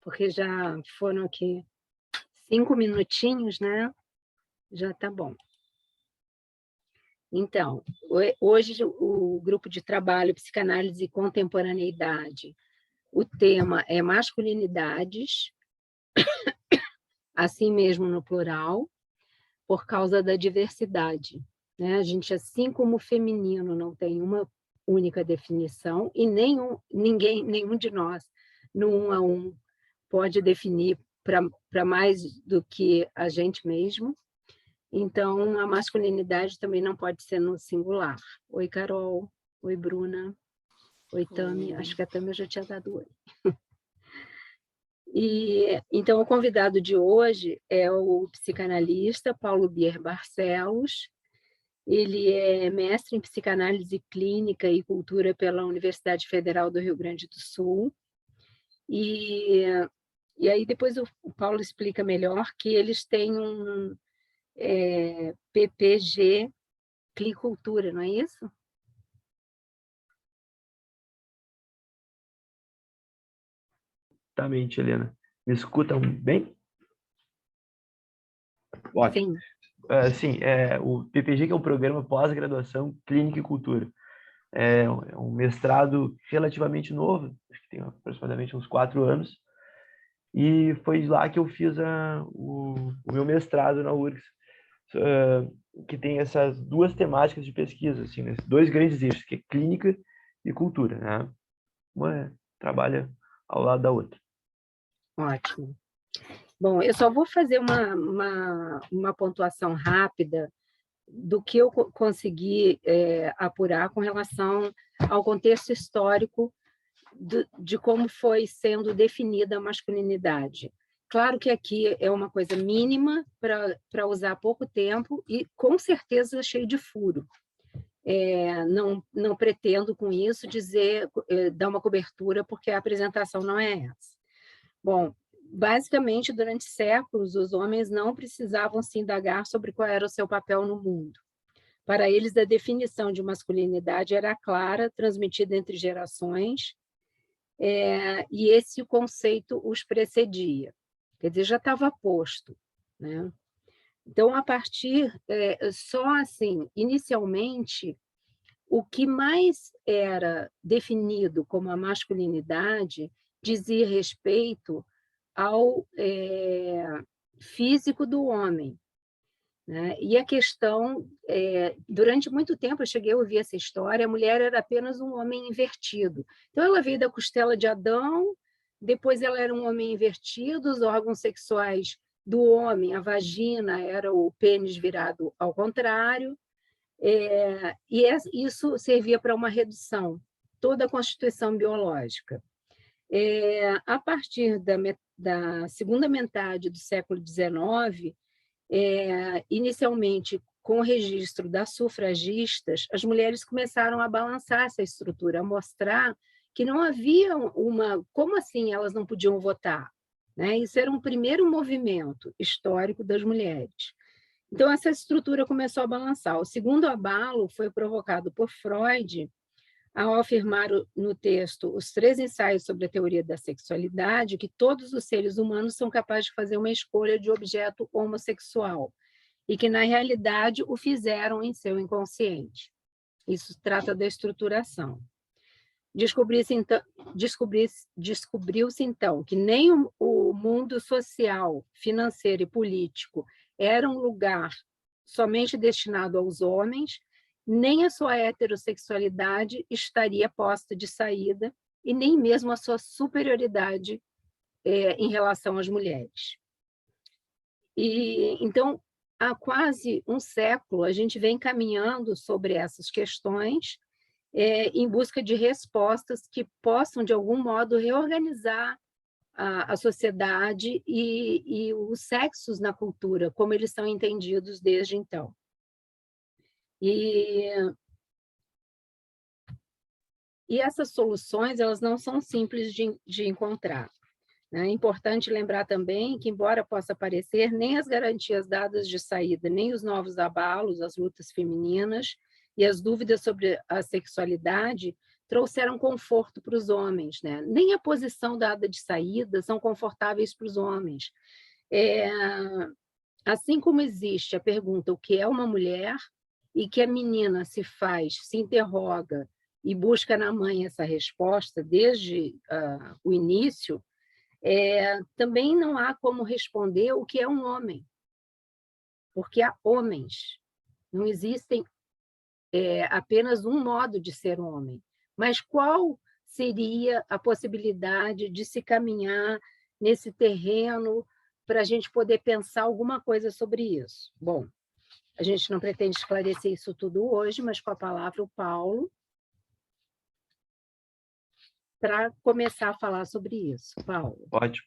porque já foram aqui 5 minutinhos, né? Já tá bom. Então, hoje o grupo de trabalho Psicanálise e Contemporaneidade, o tema é masculinidades, assim mesmo no plural, por causa da diversidade, né? A gente, assim como o feminino não tem uma única definição, e nenhum de nós, no 1 a 1, pode definir para mais do que a gente mesmo. Então, a masculinidade também não pode ser no singular. Oi, Carol. Oi, Bruna. Oi, Tami. Acho que a Tami eu já tinha dado oi. E, então, o convidado de hoje é o psicanalista Paulo Bier Barcelos. Ele é mestre em psicanálise clínica e cultura pela Universidade Federal do Rio Grande do Sul. E aí depois o Paulo explica melhor que eles têm um PPG Clicultura, não é isso? Exatamente, Helena. Me escutam bem? Ótimo. Sim. Sim, o PPG, que é o Programa Pós-Graduação Clínica e Cultura. É um mestrado relativamente novo, acho que tem aproximadamente uns 4 anos, e foi lá que eu fiz o meu mestrado na URGS, que tem essas duas temáticas de pesquisa, assim, né? 2 grandes eixos, que é clínica e cultura, né? Uma trabalha ao lado da outra. Ótimo. Bom, eu só vou fazer uma pontuação rápida do que eu consegui apurar com relação ao contexto histórico de como foi sendo definida a masculinidade. Claro que aqui é uma coisa mínima para usar há pouco tempo e, com certeza, cheio de furo. Não pretendo, com isso, dar uma cobertura, porque a apresentação não é essa. Bom, basicamente, durante séculos, os homens não precisavam se indagar sobre qual era o seu papel no mundo. Para eles, a definição de masculinidade era clara, transmitida entre gerações, e esse conceito os precedia. Quer dizer, já estava posto, né? Então, a partir, só assim, inicialmente, o que mais era definido como a masculinidade dizia respeito ao físico do homem, né? E a questão, durante muito tempo eu cheguei a ouvir essa história, a mulher era apenas um homem invertido. Então ela veio da costela de Adão, depois ela era um homem invertido, os órgãos sexuais do homem, a vagina era o pênis virado ao contrário, e isso servia para uma redução, toda a constituição biológica. A partir da segunda metade do século XIX, inicialmente com o registro das sufragistas, as mulheres começaram a balançar essa estrutura, a mostrar que não havia como assim elas não podiam votar? Né? Isso era um primeiro movimento histórico das mulheres. Então, essa estrutura começou a balançar. O segundo abalo foi provocado por Freud, ao afirmar no texto Os 3 ensaios sobre a teoria da sexualidade, que todos os seres humanos são capazes de fazer uma escolha de objeto homossexual, e que, na realidade, o fizeram em seu inconsciente. Isso trata da estruturação. Descobriu-se, então, que nem o mundo social, financeiro e político era um lugar somente destinado aos homens, nem a sua heterossexualidade estaria posta de saída, e nem mesmo a sua superioridade em relação às mulheres. E, então, há quase um século, a gente vem caminhando sobre essas questões, em busca de respostas que possam, de algum modo, reorganizar a sociedade e os sexos na cultura, como eles são entendidos desde então. E essas soluções, elas não são simples de encontrar. É importante lembrar também que, embora possa parecer, nem as garantias dadas de saída, nem os novos abalos, as lutas femininas, e as dúvidas sobre a sexualidade trouxeram conforto para os homens, né? Nem a posição dada de saída são confortáveis para os homens. É, assim como existe a pergunta o que é uma mulher, e que a menina se faz, se interroga e busca na mãe essa resposta desde o início, também não há como responder o que é um homem, porque há homens, não existem apenas um modo de ser homem. Mas qual seria a possibilidade de se caminhar nesse terreno para a gente poder pensar alguma coisa sobre isso? Bom, a gente não pretende esclarecer isso tudo hoje, mas com a palavra o Paulo, para começar a falar sobre isso. Paulo. Ótimo.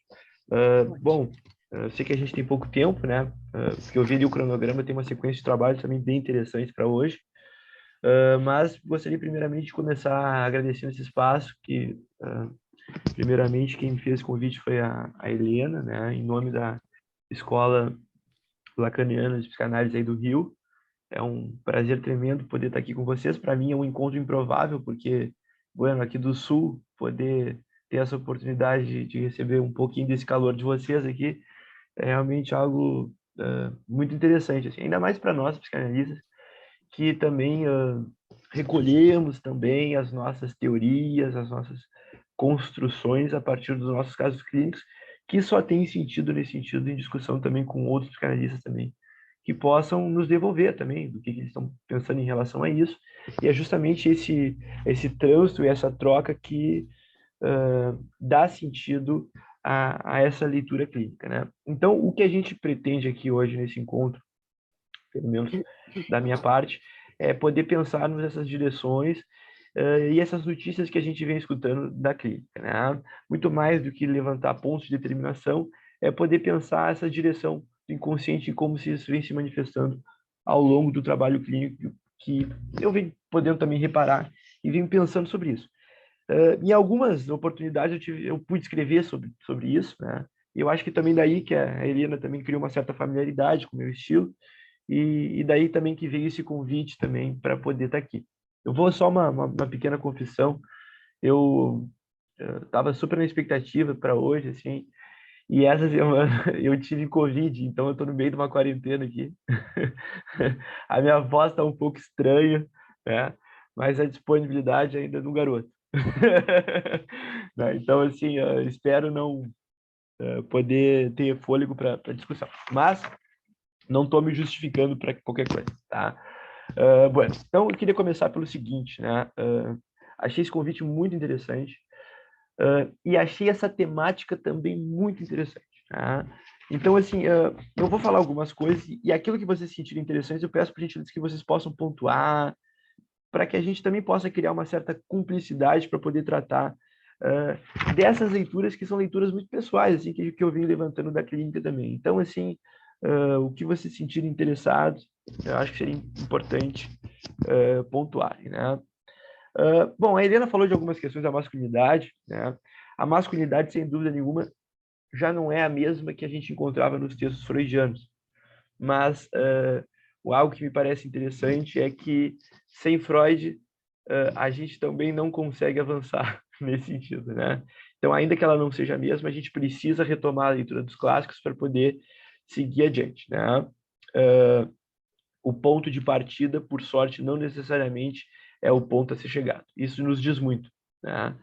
Bom, eu sei que a gente tem pouco tempo, né? Porque eu vi ali o cronograma, tem uma sequência de trabalho também bem interessante para hoje. Mas gostaria primeiramente de começar agradecendo esse espaço, que primeiramente quem me fez o convite foi a Helena, né? Em nome da Escola Lacaniana de Psicanálise aí do Rio. É um prazer tremendo poder estar aqui com vocês. Para mim é um encontro improvável, porque, bueno, aqui do Sul, poder ter essa oportunidade de receber um pouquinho desse calor de vocês aqui é realmente algo muito interessante, assim, ainda mais para nós, psicanalistas, que também recolhemos também as nossas teorias, as nossas construções a partir dos nossos casos clínicos, que só tem sentido nesse sentido em discussão também com outros psicanalistas também, que possam nos devolver também do que eles estão pensando em relação a isso. E é justamente esse trânsito e essa troca que dá sentido a essa leitura clínica, né? Então, o que a gente pretende aqui hoje nesse encontro, pelo menos da minha parte, é poder pensarmos nessas direções e essas notícias que a gente vem escutando da clínica, né? Muito mais do que levantar pontos de determinação, é poder pensar essa direção do inconsciente e como se isso vem se manifestando ao longo do trabalho clínico, que eu venho podendo também reparar e venho pensando sobre isso. Em algumas oportunidades eu pude escrever sobre isso, né? E eu acho que também daí que a Helena também criou uma certa familiaridade com o meu estilo, e daí também que veio esse convite também para poder estar aqui. Eu vou só uma pequena confissão. Eu estava super na expectativa para hoje, assim, e essa semana eu tive Covid, então eu estou no meio de uma quarentena aqui. A minha voz está um pouco estranha, né? Mas a disponibilidade ainda no garoto. Né? Então, assim, espero não poder ter fôlego para discussão. Mas não estou me justificando para qualquer coisa, tá? Bueno, então eu queria começar pelo seguinte, né? Achei esse convite muito interessante e achei essa temática também muito interessante, tá? Então, assim, eu vou falar algumas coisas e aquilo que vocês sentirem interessantes, eu peço para a gente que vocês possam pontuar, para que a gente também possa criar uma certa cumplicidade para poder tratar dessas leituras que são leituras muito pessoais, assim, que eu vim levantando da clínica também. Então, assim, o que vocês sentirem interessados, eu acho que seria importante pontuarem, né? Bom, a Helena falou de algumas questões da masculinidade, né? A masculinidade, sem dúvida nenhuma, já não é a mesma que a gente encontrava nos textos freudianos, mas algo que me parece interessante é que sem Freud a gente também não consegue avançar nesse sentido, né? Então, ainda que ela não seja a mesma, a gente precisa retomar a leitura dos clássicos para poder seguir adiante, né? O ponto de partida, por sorte, não necessariamente é o ponto a ser chegado. Isso nos diz muito, né?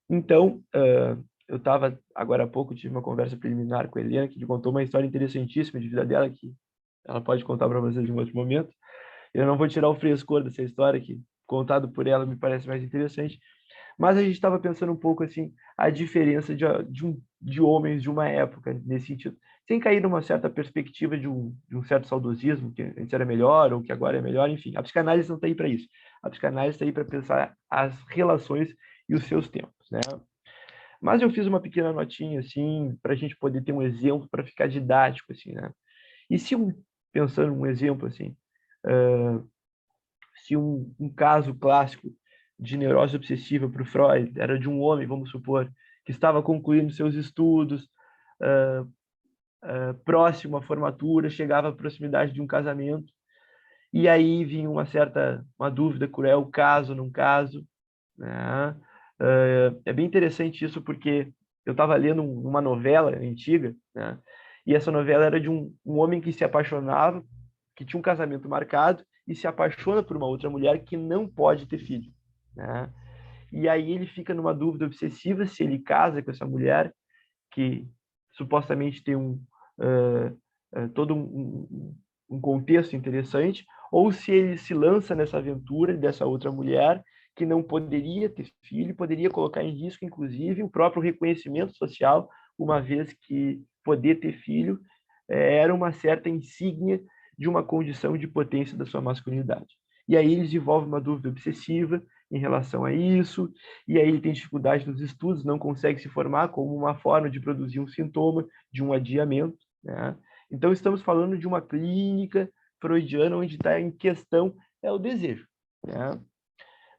Então, eu estava, agora há pouco, tive uma conversa preliminar com a Helena, que contou uma história interessantíssima de vida dela, que ela pode contar para vocês em outro momento. Eu não vou tirar o frescor dessa história, que contado por ela me parece mais interessante, mas a gente estava pensando um pouco assim a diferença de homens de uma época nesse sentido, sem cair numa certa perspectiva de um certo saudosismo, que antes era melhor ou que agora é melhor, enfim. A psicanálise não está aí para isso. A psicanálise está aí para pensar as relações e os seus tempos, né? Mas eu fiz uma pequena notinha assim para a gente poder ter um exemplo para ficar didático assim, né? E se pensando um exemplo assim, se um caso clássico de neurose obsessiva para o Freud era de um homem, vamos supor, que estava concluindo seus estudos, próximo à formatura, chegava à proximidade de um casamento, E aí vinha uma dúvida cruel, caso, não caso, né? É bem interessante isso porque eu estava lendo uma novela antiga, né? E essa novela era de um homem que se apaixonava, que tinha um casamento marcado e se apaixona por uma outra mulher que não pode ter filho, né? E aí ele fica numa dúvida obsessiva se ele casa com essa mulher que supostamente tem todo um contexto interessante, ou se ele se lança nessa aventura dessa outra mulher que não poderia ter filho, poderia colocar em risco, inclusive, o próprio reconhecimento social, uma vez que poder ter filho era uma certa insígnia de uma condição de potência da sua masculinidade. E aí ele desenvolve uma dúvida obsessiva em relação a isso, e aí ele tem dificuldade nos estudos, não consegue se formar como uma forma de produzir um sintoma de um adiamento, né? Então, estamos falando de uma clínica freudiana onde está em questão o desejo, né?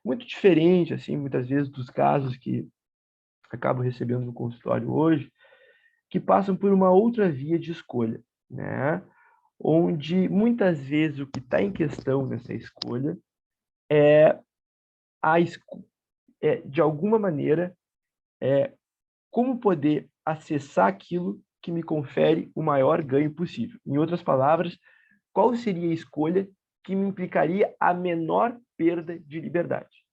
Muito diferente, assim, muitas vezes, dos casos que acabo recebendo no consultório hoje, que passam por uma outra via de escolha, né? Onde, muitas vezes, o que está em questão nessa escolha é, de alguma maneira, como poder acessar aquilo que me confere o maior ganho possível. Em outras palavras, qual seria a escolha que me implicaria a menor perda de liberdade?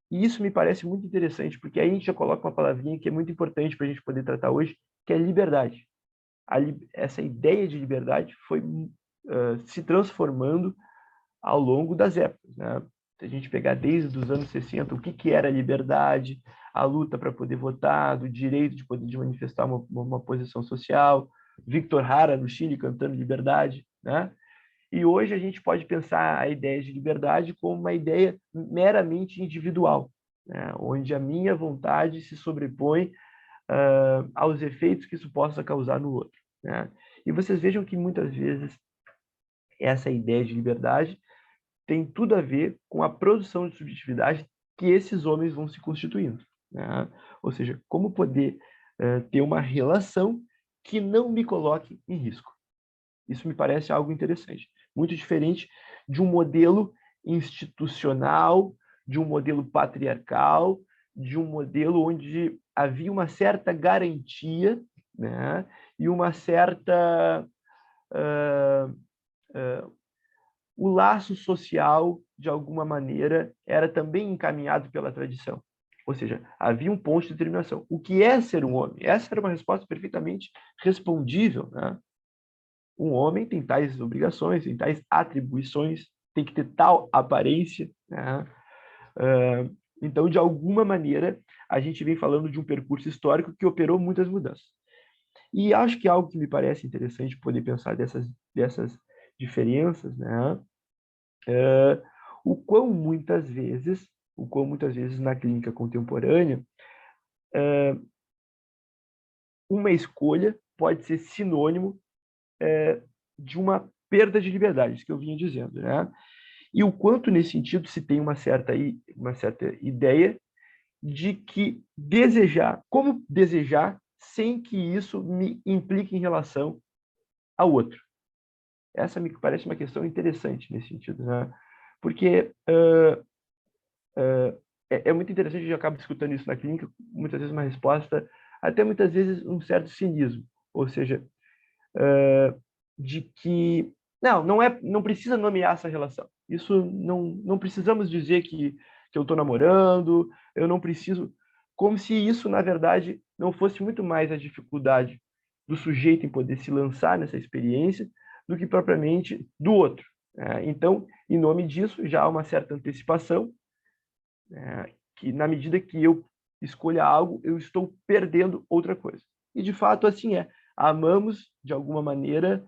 E isso me parece muito interessante, porque aí a gente já coloca uma palavrinha que é muito importante para a gente poder tratar hoje, que é liberdade. Essa ideia de liberdade foi se transformando ao longo das épocas, né? Se a gente pegar desde os anos 60, o que era liberdade, a luta para poder votar, do direito de poder manifestar uma posição social, Victor Jara no Chile cantando liberdade, né? E hoje a gente pode pensar a ideia de liberdade como uma ideia meramente individual, né? Onde a minha vontade se sobrepõe aos efeitos que isso possa causar no outro, né? E vocês vejam que muitas vezes essa ideia de liberdade tem tudo a ver com a produção de subjetividade que esses homens vão se constituindo, né? Ou seja, como poder ter uma relação que não me coloque em risco. Isso me parece algo interessante, muito diferente de um modelo institucional, de um modelo patriarcal, de um modelo onde havia uma certa garantia, né? E uma certa o laço social, de alguma maneira, era também encaminhado pela tradição. Ou seja, havia um ponto de determinação. O que é ser um homem? Essa era uma resposta perfeitamente respondível, né? Um homem tem tais obrigações, tem tais atribuições, tem que ter tal aparência, né? Então, de alguma maneira, a gente vem falando de um percurso histórico que operou muitas mudanças. E acho que algo que me parece interessante poder pensar dessas diferenças, né? O quão muitas vezes na clínica contemporânea, uma escolha pode ser sinônimo de uma perda de liberdade, isso que eu vinha dizendo, né? E o quanto, nesse sentido, se tem uma certa ideia de que como desejar sem que isso me implique em relação ao outro. Essa me parece uma questão interessante nesse sentido, né? Porque é muito interessante, a gente acaba escutando isso na clínica, muitas vezes uma resposta, até muitas vezes um certo cinismo, ou seja, de que não precisa nomear essa relação. Isso não precisamos dizer que eu estou namorando, eu não preciso, como se isso, na verdade, não fosse muito mais a dificuldade do sujeito em poder se lançar nessa experiência do que propriamente do outro, né? Então, em nome disso, já há uma certa antecipação, que na medida que eu escolha algo, eu estou perdendo outra coisa. E de fato assim é. Amamos de alguma maneira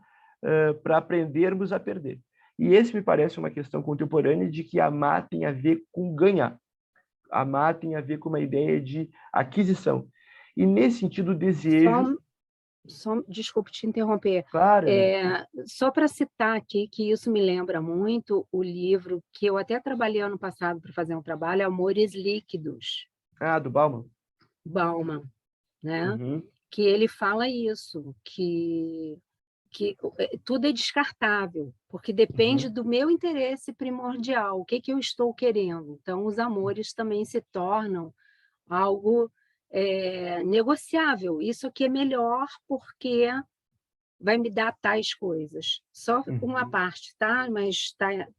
para aprendermos a perder. E esse me parece uma questão contemporânea de que amar tem a ver com ganhar. Amar tem a ver com uma ideia de aquisição. E nesse sentido, o desejo... Desculpe te interromper. Claro. Só para citar aqui, que isso me lembra muito o livro que eu até trabalhei ano passado para fazer um trabalho, Amores Líquidos. Do Bauman. Bauman, né? Uhum. Que ele fala isso, que que tudo é descartável, porque depende do meu interesse primordial, o que que eu estou querendo. Então, os amores também se tornam algo, negociável. Isso aqui é melhor, porque vai me dar tais coisas. Só uma Uhum. parte, tá? Mas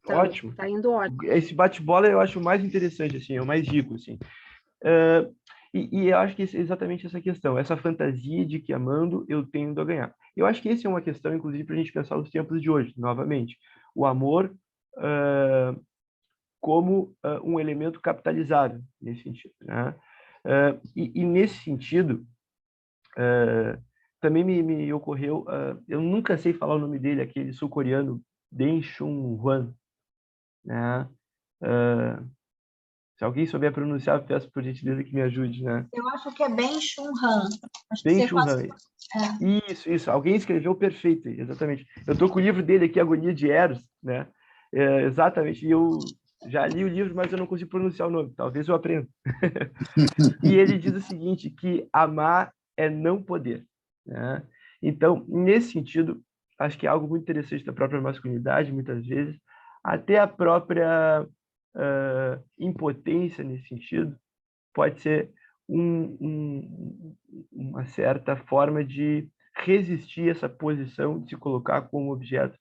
Ótimo. tá indo ótimo. Esse bate-bola eu acho o mais interessante, assim, é o mais rico, assim. Ah, e eu acho que é exatamente essa questão, essa fantasia de que amando eu tendo a ganhar. Eu acho que essa é uma questão, inclusive, para a gente pensar nos tempos de hoje, novamente. O amor como um elemento capitalizável, nesse sentido, né? E nesse sentido, também me ocorreu, eu nunca sei falar o nome dele, aquele sul-coreano, Deng Chun-hwan, né? Ah, se alguém souber pronunciar, peço por gentileza que me ajude, né? Eu acho que é Ben Chun-han. Acho que Deng você quase... Chun-han. Isso. Alguém escreveu perfeito, exatamente. Eu tô com o livro dele aqui, Agonia de Eros, né? Exatamente. E eu já li o livro, mas eu não consigo pronunciar o nome. Talvez eu aprenda. E ele diz o seguinte, que amar é não poder, né? Então, nesse sentido, acho que é algo muito interessante da própria masculinidade, muitas vezes, até a própria impotência nesse sentido, pode ser uma certa forma de resistir essa posição de se colocar como objeto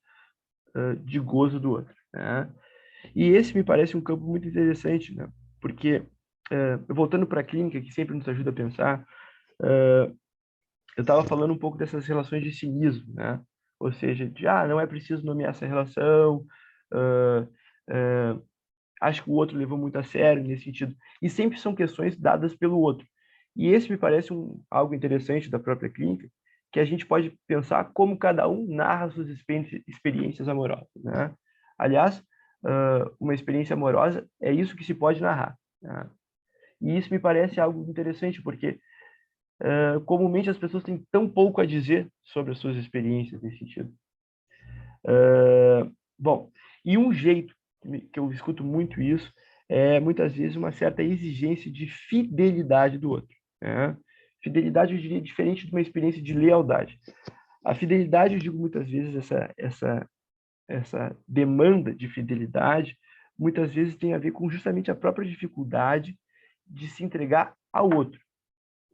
de gozo do outro, né? E esse me parece um campo muito interessante, né? Porque, voltando para a clínica, que sempre nos ajuda a pensar, eu estava falando um pouco dessas relações de cinismo, né? Ou seja, de, não é preciso nomear essa relação, uh, uh, acho que o outro levou muito a sério nesse sentido. E sempre são questões dadas pelo outro. E esse me parece algo interessante da própria clínica, que a gente pode pensar como cada um narra suas experiências amorosas, né? Aliás, uma experiência amorosa é isso que se pode narrar, né? E isso me parece algo interessante, porque comumente as pessoas têm tão pouco a dizer sobre as suas experiências nesse sentido. Bom, e um jeito que eu escuto muito isso é muitas vezes uma certa exigência de fidelidade do outro, né? Fidelidade, eu diria, diferente de uma experiência de lealdade. A fidelidade, eu digo muitas vezes, essa demanda de fidelidade, muitas vezes tem a ver com justamente a própria dificuldade de se entregar ao outro,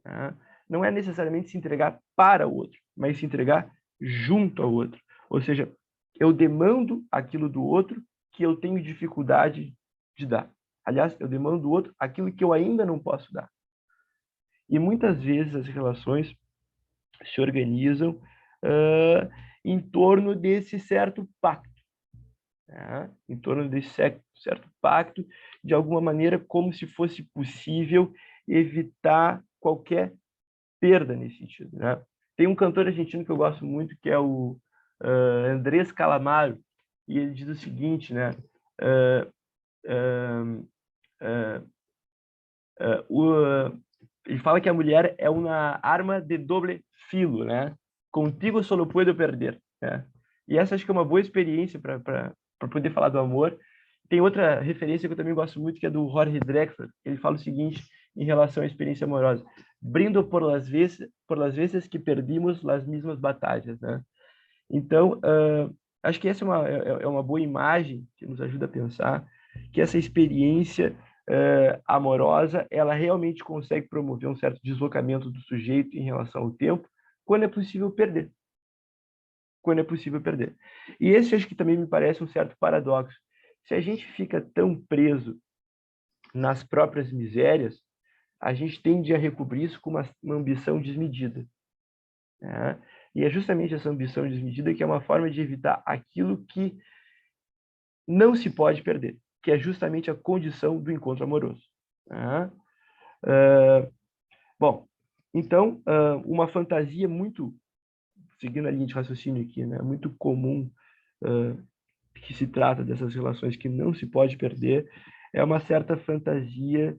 né? Não é necessariamente se entregar para o outro, mas se entregar junto ao outro. Ou seja, eu demando aquilo do outro que eu tenho dificuldade de dar. Aliás, eu demando do outro aquilo que eu ainda não posso dar. E muitas vezes as relações se organizam em torno desse certo pacto, né? Em torno desse certo pacto, de alguma maneira, como se fosse possível evitar qualquer perda nesse sentido, né? Tem um cantor argentino que eu gosto muito, que é o Andrés Calamaro, e ele diz o seguinte, né? Ele fala que a mulher é uma arma de doble filo, né? Contigo solo puedo perder, né? E essa acho que é uma boa experiência para poder falar do amor. Tem outra referência que eu também gosto muito, que é do Jorge Drexler. Ele fala o seguinte em relação à experiência amorosa: brindo por las veces que perdimos las mismas batalhas, né? Então, acho que essa é uma boa imagem que nos ajuda a pensar que essa experiência amorosa, ela realmente consegue promover um certo deslocamento do sujeito em relação ao tempo, quando é possível perder. Quando é possível perder. E esse acho que também me parece um certo paradoxo. Se a gente fica tão preso nas próprias misérias, a gente tende a recobrir isso com uma ambição desmedida, né? E é justamente essa ambição desmedida que é uma forma de evitar aquilo que não se pode perder, que é justamente a condição do encontro amoroso, né? Bom, então, uma fantasia muito, seguindo a linha de raciocínio aqui, né, muito comum que se trata dessas relações que não se pode perder, é uma certa fantasia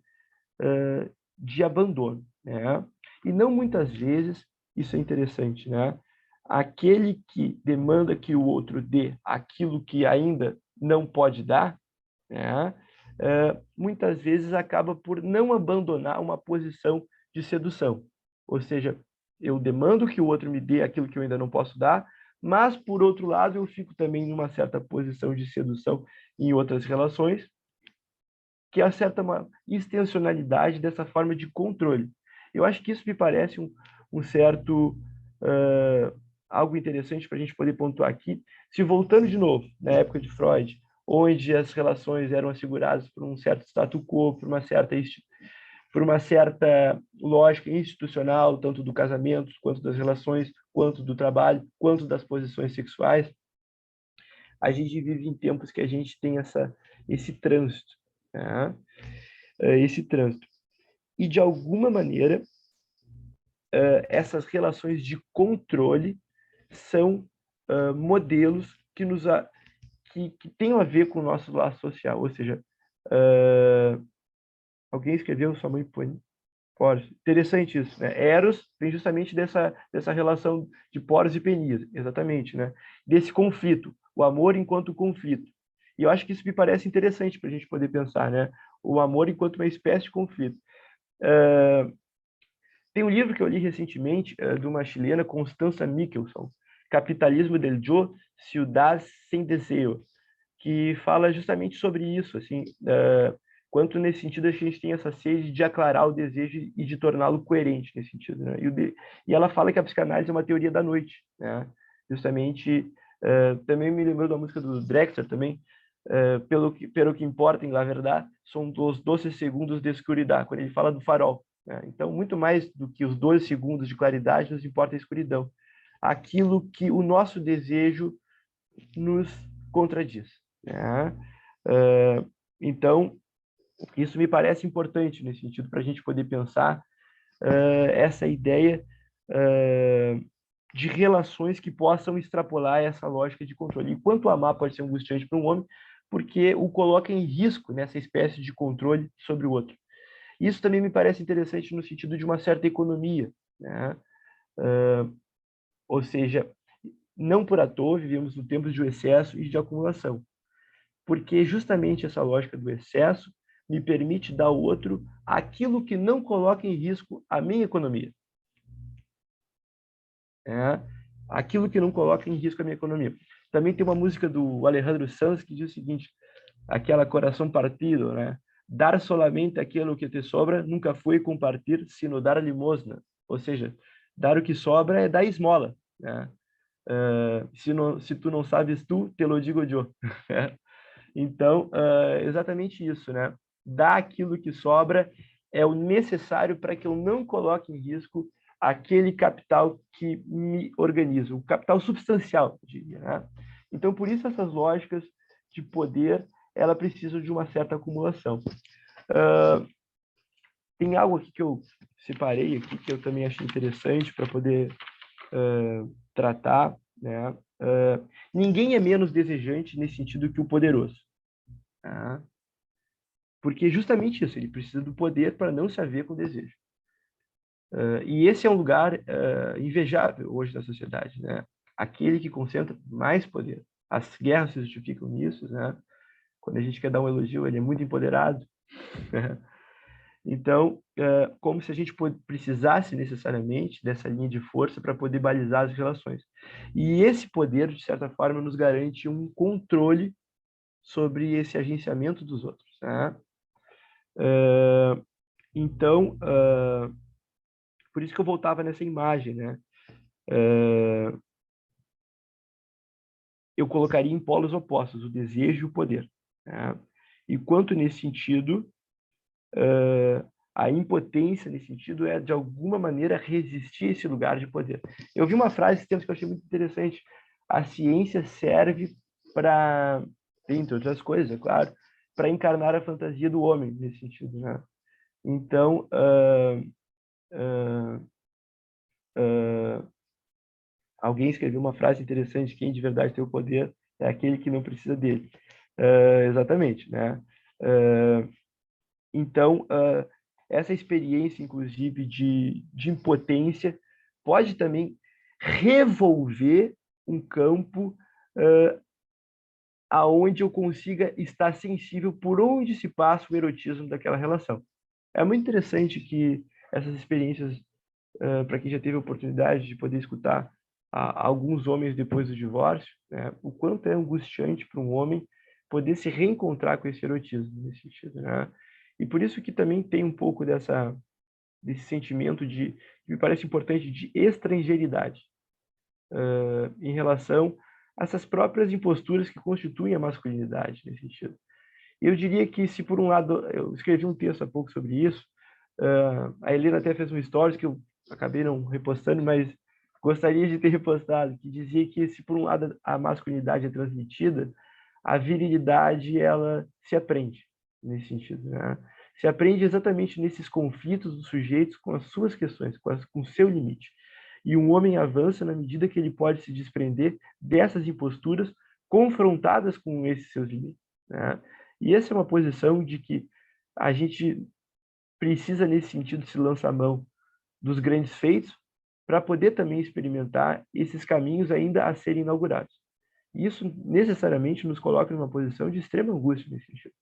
de abandono, né? E não muitas vezes, isso é interessante, né? Aquele que demanda que o outro dê aquilo que ainda não pode dar, né? Muitas vezes acaba por não abandonar uma posição de sedução. Ou seja, eu demando que o outro me dê aquilo que eu ainda não posso dar, mas, por outro lado, eu fico também numa certa posição de sedução em outras relações, que há uma extensionalidade dessa forma de controle. Eu acho que isso me parece um certo algo interessante para a gente poder pontuar aqui. Se voltando de novo, na época de Freud, onde as relações eram asseguradas por um certo status quo, por uma certa lógica institucional, tanto do casamento, quanto das relações, quanto do trabalho, quanto das posições sexuais, a gente vive em tempos que a gente tem esse trânsito, né? Esse trânsito. E, de alguma maneira, essas relações de controle são modelos que têm a ver com o nosso laço social. Ou seja, alguém escreveu, sua mãe põe Poros. Interessante isso, né? Eros vem justamente dessa relação de Poros e Penias, exatamente, né? Desse conflito, o amor enquanto conflito. E eu acho que isso me parece interessante para a gente poder pensar, né? O amor enquanto uma espécie de conflito. Tem um livro que eu li recentemente de uma chilena, Constanza Michelson, Capitalismo del Yo, Ciudad Sem Deseo, que fala justamente sobre isso, assim, quanto nesse sentido a gente tem essa sede de aclarar o desejo e de torná-lo coerente nesse sentido, né? E ela fala que a psicanálise é uma teoria da noite, né? Justamente, também me lembrou da música do Drexler também, pelo que importa, na verdade, são os 12 segundos de escuridão, quando ele fala do farol, né? Então, muito mais do que os 12 segundos de claridade, nos importa a escuridão. Aquilo que o nosso desejo nos contradiz, né? Então, isso me parece importante nesse sentido, para a gente poder pensar essa ideia de relações que possam extrapolar essa lógica de controle. Enquanto amar pode ser angustiante para um homem, porque o coloca em risco nessa espécie de controle sobre o outro. Isso também me parece interessante no sentido de uma certa economia, né? Ou seja, não por à toa vivemos no tempo de excesso e de acumulação, porque justamente essa lógica do excesso me permite dar ao outro aquilo que não coloca em risco a minha economia. Aquilo que não coloca em risco a minha economia. Também tem uma música do Alejandro Sanz que diz o seguinte, aquela coração partido, né? Dar solamente aquilo que te sobra nunca foi compartir, sino dar limosna. Ou seja, dar o que sobra é dar esmola, né? Se tu não sabes tu, te lo digo eu. Então, exatamente isso, né? Dar aquilo que sobra é o necessário para que eu não coloque em risco aquele capital que me organiza, o capital substancial, eu diria, né? Então, por isso essas lógicas de poder, ela precisa de uma certa acumulação. Tem algo aqui que eu separei aqui que eu também achei interessante para poder tratar, né? Ninguém é menos desejante nesse sentido que o poderoso. Tá? Porque justamente isso, ele precisa do poder para não se haver com desejo. E esse é um lugar invejável hoje na sociedade, né? Aquele que concentra mais poder. As guerras se justificam nisso, né? Quando a gente quer dar um elogio, ele é muito empoderado. Então, como se a gente precisasse necessariamente dessa linha de força para poder balizar as relações. E esse poder, de certa forma, nos garante um controle sobre esse agenciamento dos outros, né? Então, por isso que eu voltava nessa imagem, né? Eu colocaria em polos opostos, o desejo e o poder, né? E quanto nesse sentido, a impotência nesse sentido é, de alguma maneira, resistir a esse lugar de poder. Eu vi uma frase esse tempo que eu achei muito interessante. A ciência serve para, entre outras coisas, é claro, para encarnar a fantasia do homem, nesse sentido, né? Então, alguém escreveu uma frase interessante: quem de verdade tem o poder é aquele que não precisa dele. Exatamente, né? Então, essa experiência, inclusive, de impotência, pode também revolver um campo aonde eu consiga estar sensível por onde se passa o erotismo daquela relação. É muito interessante que essas experiências, para quem já teve a oportunidade de poder escutar alguns homens depois do divórcio, né, o quanto é angustiante para um homem poder se reencontrar com esse erotismo, nesse sentido, né? E por isso que também tem um pouco desse sentimento que me parece importante, de estrangeiridade, em relação a essas próprias imposturas que constituem a masculinidade, nesse sentido. Eu diria que, se por um lado, eu escrevi um texto há pouco sobre isso, a Helena até fez um stories que eu acabei não repostando, mas gostaria de ter repostado, que dizia que, se por um lado a masculinidade é transmitida, a virilidade, ela se aprende, nesse sentido, né? Se aprende exatamente nesses conflitos dos sujeitos com as suas questões, com o seu limite. E um homem avança na medida que ele pode se desprender dessas imposturas confrontadas com esses seus limites, né? E essa é uma posição de que a gente precisa, nesse sentido, se lançar a mão dos grandes feitos para poder também experimentar esses caminhos ainda a serem inaugurados. Isso necessariamente nos coloca numa posição de extrema angústia nesse sentido.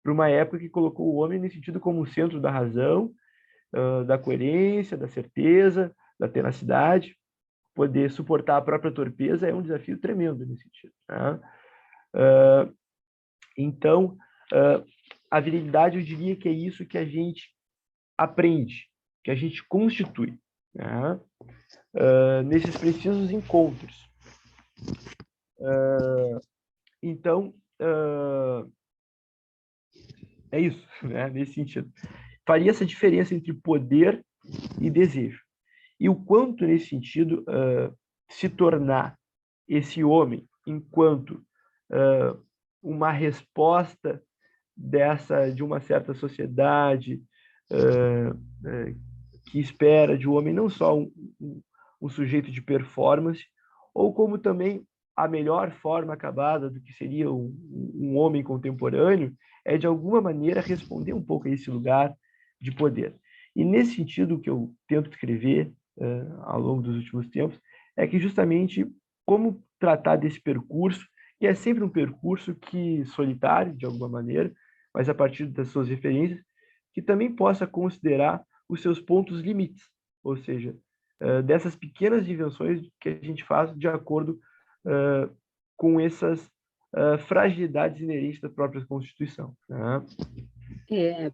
Para uma época que colocou o homem nesse sentido como o centro da razão, da coerência, da certeza, da tenacidade. Poder suportar a própria torpeza é um desafio tremendo nesse sentido, né? Então, a virilidade, eu diria que é isso que a gente aprende, que a gente constitui, né? Nesses precisos encontros. Então, é isso, né? Nesse sentido. Faria essa diferença entre poder e desejo. E o quanto, nesse sentido, se tornar esse homem enquanto uma resposta de uma certa sociedade que espera de um homem não só um sujeito de performance, ou como também a melhor forma acabada do que seria um homem contemporâneo, é de alguma maneira responder um pouco a esse lugar de poder. E nesse sentido, o que eu tento escrever ao longo dos últimos tempos é que justamente como tratar desse percurso, que é sempre um percurso que solitário, de alguma maneira, mas a partir das suas referências, que também possa considerar os seus pontos limites, ou seja, dessas pequenas invenções que a gente faz de acordo com essas fragilidades inerentes da própria Constituição, né?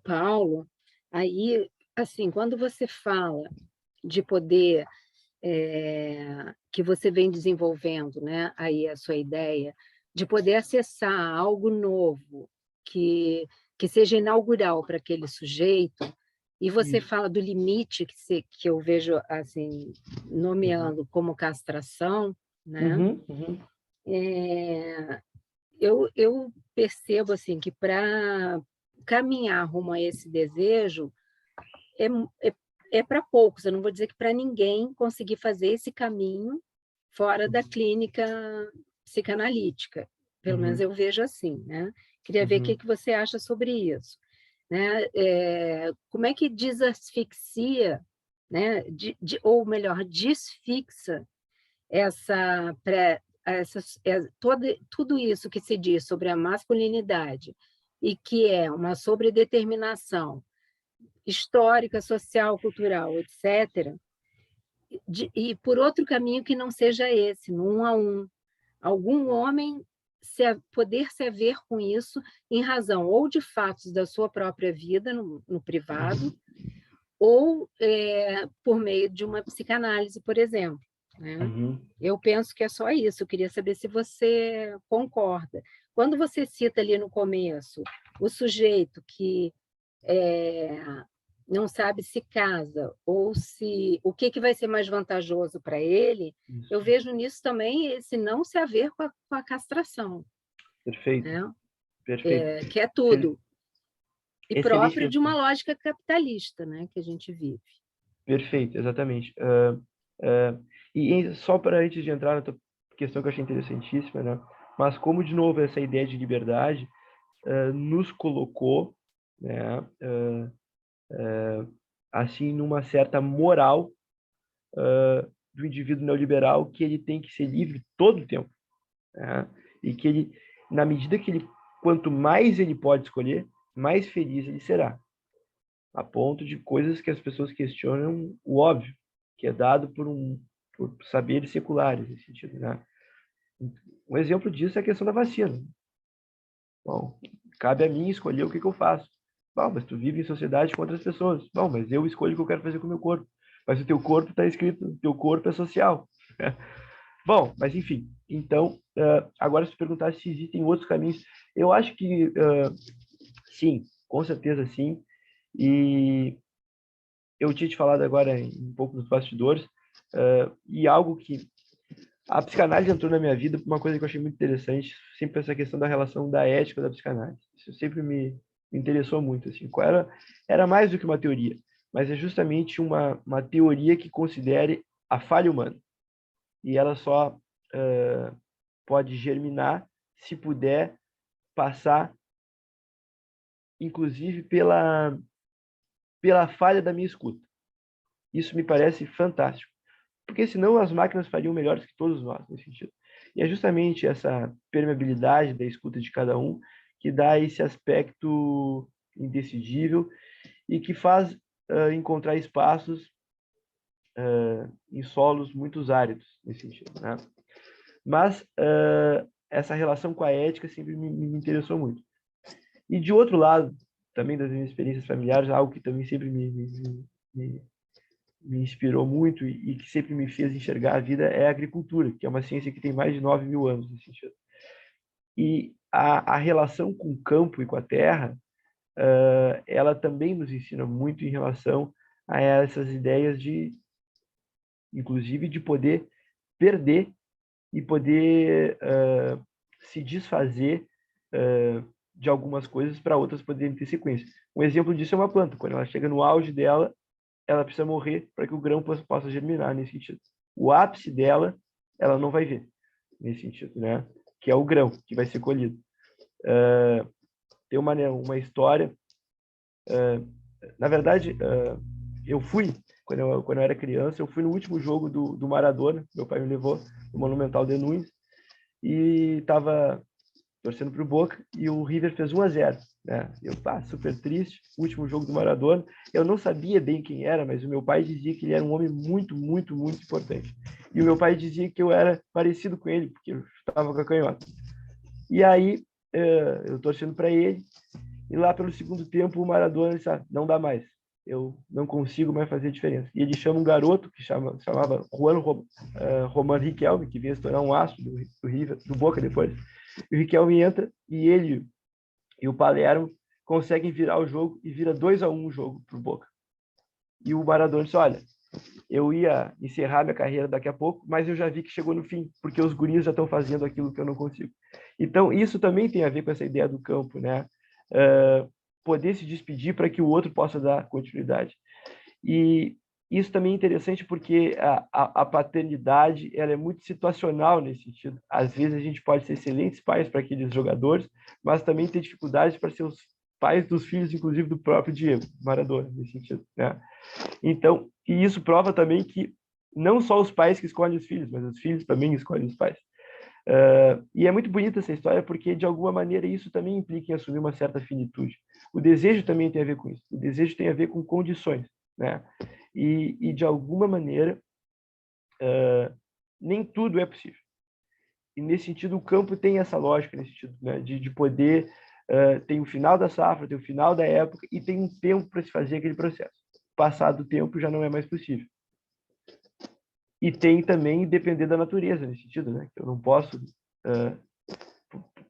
Paulo, aí, assim, quando você fala de poder que você vem desenvolvendo, né, aí a sua ideia, de poder acessar algo novo, que seja inaugural para aquele sujeito, e você Isso. fala do limite que eu vejo assim, nomeando como castração, né? Eu percebo assim, que para caminhar rumo a esse desejo, é para poucos, eu não vou dizer que para ninguém conseguir fazer esse caminho fora da clínica psicanalítica. Pelo menos eu vejo assim, né? Queria ver o que você acha sobre isso, né? Como é que desasfixia, né? Ou melhor, desfixa tudo isso que se diz sobre a masculinidade e que é uma sobredeterminação histórica, social, cultural, etc., e por outro caminho que não seja esse, no 1 a 1. Algum homem poder se haver com isso em razão ou de fatos da sua própria vida no privado, ou por meio de uma psicanálise, por exemplo, né? Eu penso que é só isso, eu queria saber se você concorda. Quando você cita ali no começo o sujeito que não sabe se casa ou o que vai ser mais vantajoso para ele, eu vejo nisso também esse não se haver com a castração. Perfeito, né? perfeito. Que é tudo. E Excelente próprio de uma questão. lógica capitalista, né, que a gente vive. Perfeito, exatamente. Só para antes de entrar na tua questão que eu achei interessantíssima, né? Mas como, de novo, essa ideia de liberdade nos colocou, né, assim, numa certa moral do indivíduo neoliberal, que ele tem que ser livre todo o tempo, né? E que ele, na medida que ele, quanto mais ele pode escolher, mais feliz ele será, a ponto de coisas que as pessoas questionam o óbvio, que é dado por um por saberes seculares nesse sentido, né? Um exemplo disso é a questão da vacina. Bom, cabe a mim escolher o que eu faço. Bom, mas tu vive em sociedade com outras pessoas. Bom, mas eu escolho o que eu quero fazer com o meu corpo. Mas o teu corpo está escrito, o teu corpo é social. Bom, mas enfim. Então, agora se perguntar se existem outros caminhos, eu acho que sim, com certeza sim. E eu tinha te falado agora um pouco dos bastidores, e algo que a psicanálise entrou na minha vida por uma coisa que eu achei muito interessante, sempre essa questão da relação da ética da psicanálise. Isso sempre me interessou muito. Assim. Era mais do que uma teoria, mas é justamente uma teoria que considere a falha humana. E ela só pode germinar se puder passar, inclusive, pela falha da minha escuta. Isso me parece fantástico. Porque senão as máquinas fariam melhores que todos nós, nesse sentido. E é justamente essa permeabilidade da escuta de cada um que dá esse aspecto indecidível e que faz encontrar espaços em solos muito áridos, nesse sentido, né? Mas essa relação com a ética sempre me interessou muito. E de outro lado, também das minhas experiências familiares, algo que também sempre me inspirou muito e que sempre me fez enxergar a vida é a agricultura, que é uma ciência que tem mais de 9.000 anos nesse sentido. E a relação com o campo e com a terra, ela também nos ensina muito em relação a essas ideias inclusive, de poder perder e poder se desfazer de algumas coisas para outras poderem ter sequência. Um exemplo disso é uma planta. Quando ela chega no auge dela, ela precisa morrer para que o grão possa germinar nesse sentido. O ápice dela, ela não vai ver nesse sentido, né? Que é o grão que vai ser colhido. Tem uma história. Na verdade, eu fui, quando eu era criança, eu fui no último jogo do Maradona. Meu pai me levou no Monumental de Nunes e estava torcendo para o Boca, e o River fez 1-0. Né? Eu estava super triste, último jogo do Maradona. Eu não sabia bem quem era, mas o meu pai dizia que ele era um homem muito, muito, muito importante. E o meu pai dizia que eu era parecido com ele, porque eu estava com a canhota. E aí, eu torcendo para ele, e lá pelo segundo tempo, o Maradona disse, não dá mais. Eu não consigo mais fazer diferença. E ele chama um garoto que chamava Roman Riquelme, que vinha se tornar um astro do River, do Boca depois. E o Riquelme entra e ele e o Palermo conseguem virar o jogo e vira 2-1 o jogo pro Boca. E o Maradona disse, olha, eu ia encerrar minha carreira daqui a pouco, mas eu já vi que chegou no fim, porque os guris já estão fazendo aquilo que eu não consigo. Então, isso também tem a ver com essa ideia do campo, né? Poder se despedir para que o outro possa dar continuidade. E isso também é interessante porque a paternidade ela é muito situacional nesse sentido. Às vezes a gente pode ser excelentes pais para aqueles jogadores, mas também ter dificuldades para ser os pais dos filhos, inclusive do próprio Diego Maradona, nesse sentido, né? Então, e isso prova também que não só os pais que escolhem os filhos, mas os filhos também escolhem os pais. E é muito bonita essa história porque, de alguma maneira, isso também implica em assumir uma certa finitude. O desejo também tem a ver com isso. O desejo tem a ver com condições, né? E de alguma maneira, nem tudo é possível. E, nesse sentido, o campo tem essa lógica, nesse sentido, né? de poder... tem o final da safra, tem o final da época e tem um tempo para se fazer aquele processo. Passado o tempo, já não é mais possível. E tem também depender da natureza, nesse sentido, né? Eu não posso...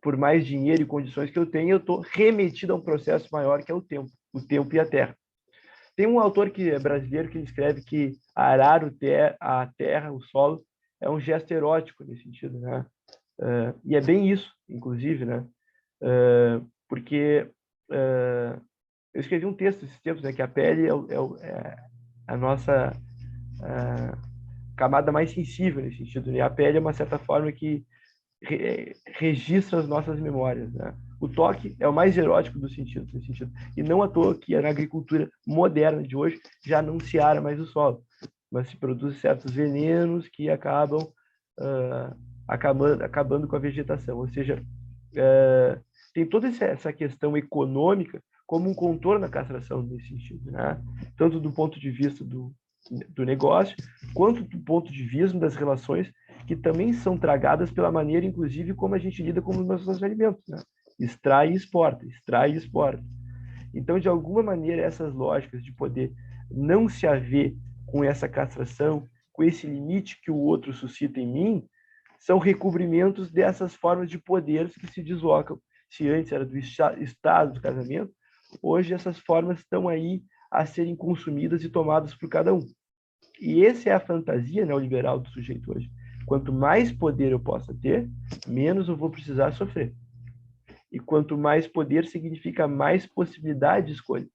por mais dinheiro e condições que eu tenho, eu estou remetido a um processo maior que é o tempo e a terra. Tem um autor que é brasileiro que ele escreve que arar a terra, o solo, é um gesto erótico nesse sentido, né? E é bem isso, inclusive, né? Porque eu escrevi um texto esses tempos, né? Que a pele é a nossa camada mais sensível nesse sentido, né? A pele é uma certa forma que registra as nossas memórias, né? O toque é o mais erótico dos sentidos, nesse sentido. E não à toa que na agricultura moderna de hoje já não se ara mais o solo, mas se produzem certos venenos que acabam acabando com a vegetação. Ou seja, tem toda essa questão econômica como um contorno na castração nesse sentido, né? Tanto do ponto de vista do negócio, quanto do ponto de vista das relações, que também são tragadas pela maneira, inclusive, como a gente lida com os nossos alimentos, né? Extrai e exporta, extrai e exporta. Então, de alguma maneira, essas lógicas de poder não se haver com essa castração, com esse limite que o outro suscita em mim, são recobrimentos dessas formas de poderes que se deslocam. Se antes era do estado do casamento, hoje essas formas estão aí a serem consumidas e tomadas por cada um. E essa é a fantasia neoliberal do sujeito hoje. Quanto mais poder eu possa ter, menos eu vou precisar sofrer. E quanto mais poder significa mais possibilidade de escolha.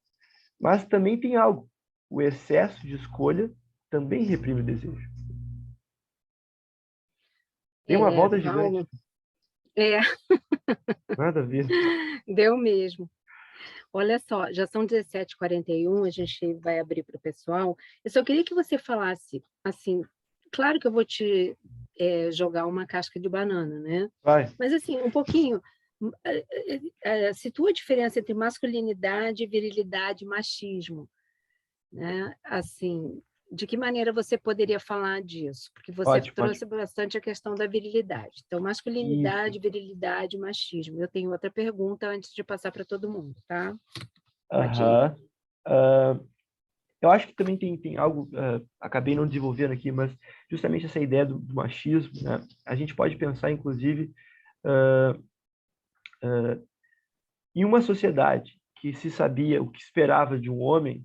Mas também tem algo. O excesso de escolha também reprime o desejo. Tem uma volta gigante. Nada a ver. Deu mesmo. Olha só, já são 17h41, a gente vai abrir para o pessoal. Eu só queria que você falasse, assim, claro que eu vou te jogar uma casca de banana, né? Vai. Mas, assim, um pouquinho, situa a diferença entre masculinidade, virilidade e machismo, né? Assim, de que maneira você poderia falar disso? Porque você trouxe bastante a questão da virilidade. Então, masculinidade, Isso. virilidade, machismo. Eu tenho outra pergunta antes de passar para todo mundo, tá? Eu acho que também tem algo, acabei não desenvolvendo aqui, mas justamente essa ideia do machismo, né? A gente pode pensar, inclusive, em uma sociedade que se sabia o que esperava de um homem,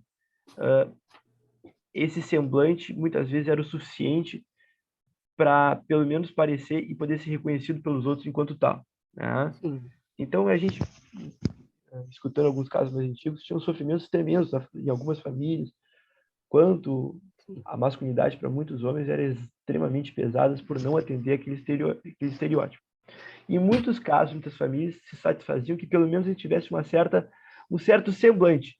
esse semblante muitas vezes era o suficiente para, pelo menos, parecer e poder ser reconhecido pelos outros enquanto tal, né? Então, a gente, escutando alguns casos mais antigos, tinham sofrimentos tremendos em algumas famílias, quanto a masculinidade para muitos homens era extremamente pesada por não atender aquele estereótipo. Em muitos casos, muitas famílias se satisfaziam que pelo menos ele tivesse um certo semblante,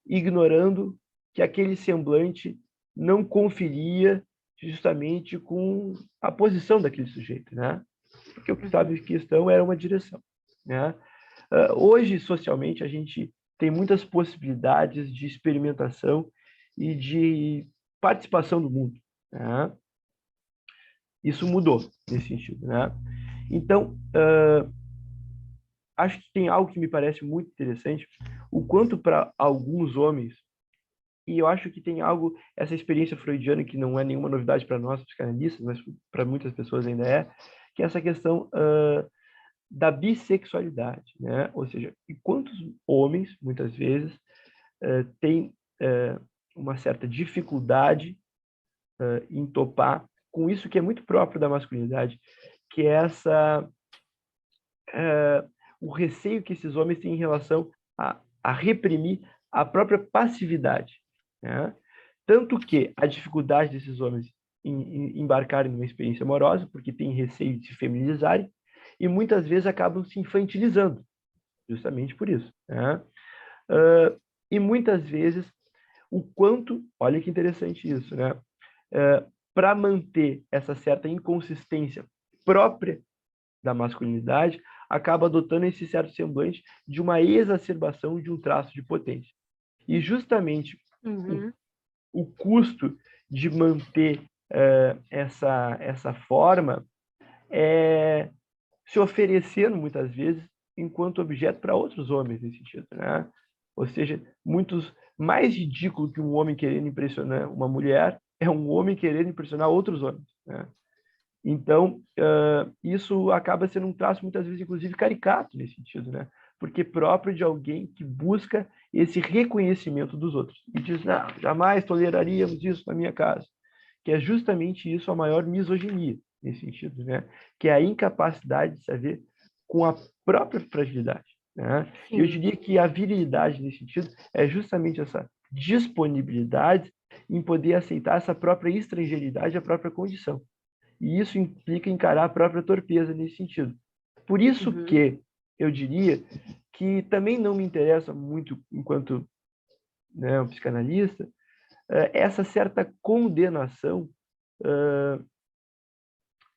ignorando que aquele semblante não conferia justamente com a posição daquele sujeito, né? Porque o que estava em questão era uma direção, né? Hoje, socialmente, a gente tem muitas possibilidades de experimentação e de participação no mundo, né? Isso mudou nesse sentido, né? Então, acho que tem algo que me parece muito interessante, o quanto para alguns homens, e eu acho que tem algo, essa experiência freudiana, que não é nenhuma novidade para nós, psicanalistas, mas para muitas pessoas ainda que é essa questão da bissexualidade, né? Ou seja, e quantos homens, muitas vezes, têm uma certa dificuldade em topar com isso que é muito próprio da masculinidade, que é o receio que esses homens têm em relação a reprimir a própria passividade, né? Tanto que a dificuldade desses homens em embarcarem numa experiência amorosa, porque têm receio de se feminilizarem, e muitas vezes acabam se infantilizando, justamente por isso, né? E muitas vezes, o quanto, olha que interessante isso, né? Para manter essa certa inconsistência própria da masculinidade, acaba adotando esse certo semblante de uma exacerbação de um traço de potência. E justamente o custo de manter essa forma é se oferecendo, muitas vezes, enquanto objeto para outros homens, nesse sentido, né? Ou seja, mais ridículo que um homem querendo impressionar uma mulher é um homem querendo impressionar outros homens, né? Então, isso acaba sendo um traço, muitas vezes, inclusive, caricato nesse sentido, né? Porque próprio de alguém que busca esse reconhecimento dos outros. E diz, não, jamais toleraríamos isso na minha casa. Que é justamente isso a maior misoginia, nesse sentido, né? Que é a incapacidade de saber com a própria fragilidade, né? E eu diria que a virilidade, nesse sentido, é justamente essa disponibilidade em poder aceitar essa própria estrangeiridade, a própria condição. E isso implica encarar a própria torpeza nesse sentido. Por isso que eu diria que também não me interessa muito, enquanto, né, um psicanalista, essa certa condenação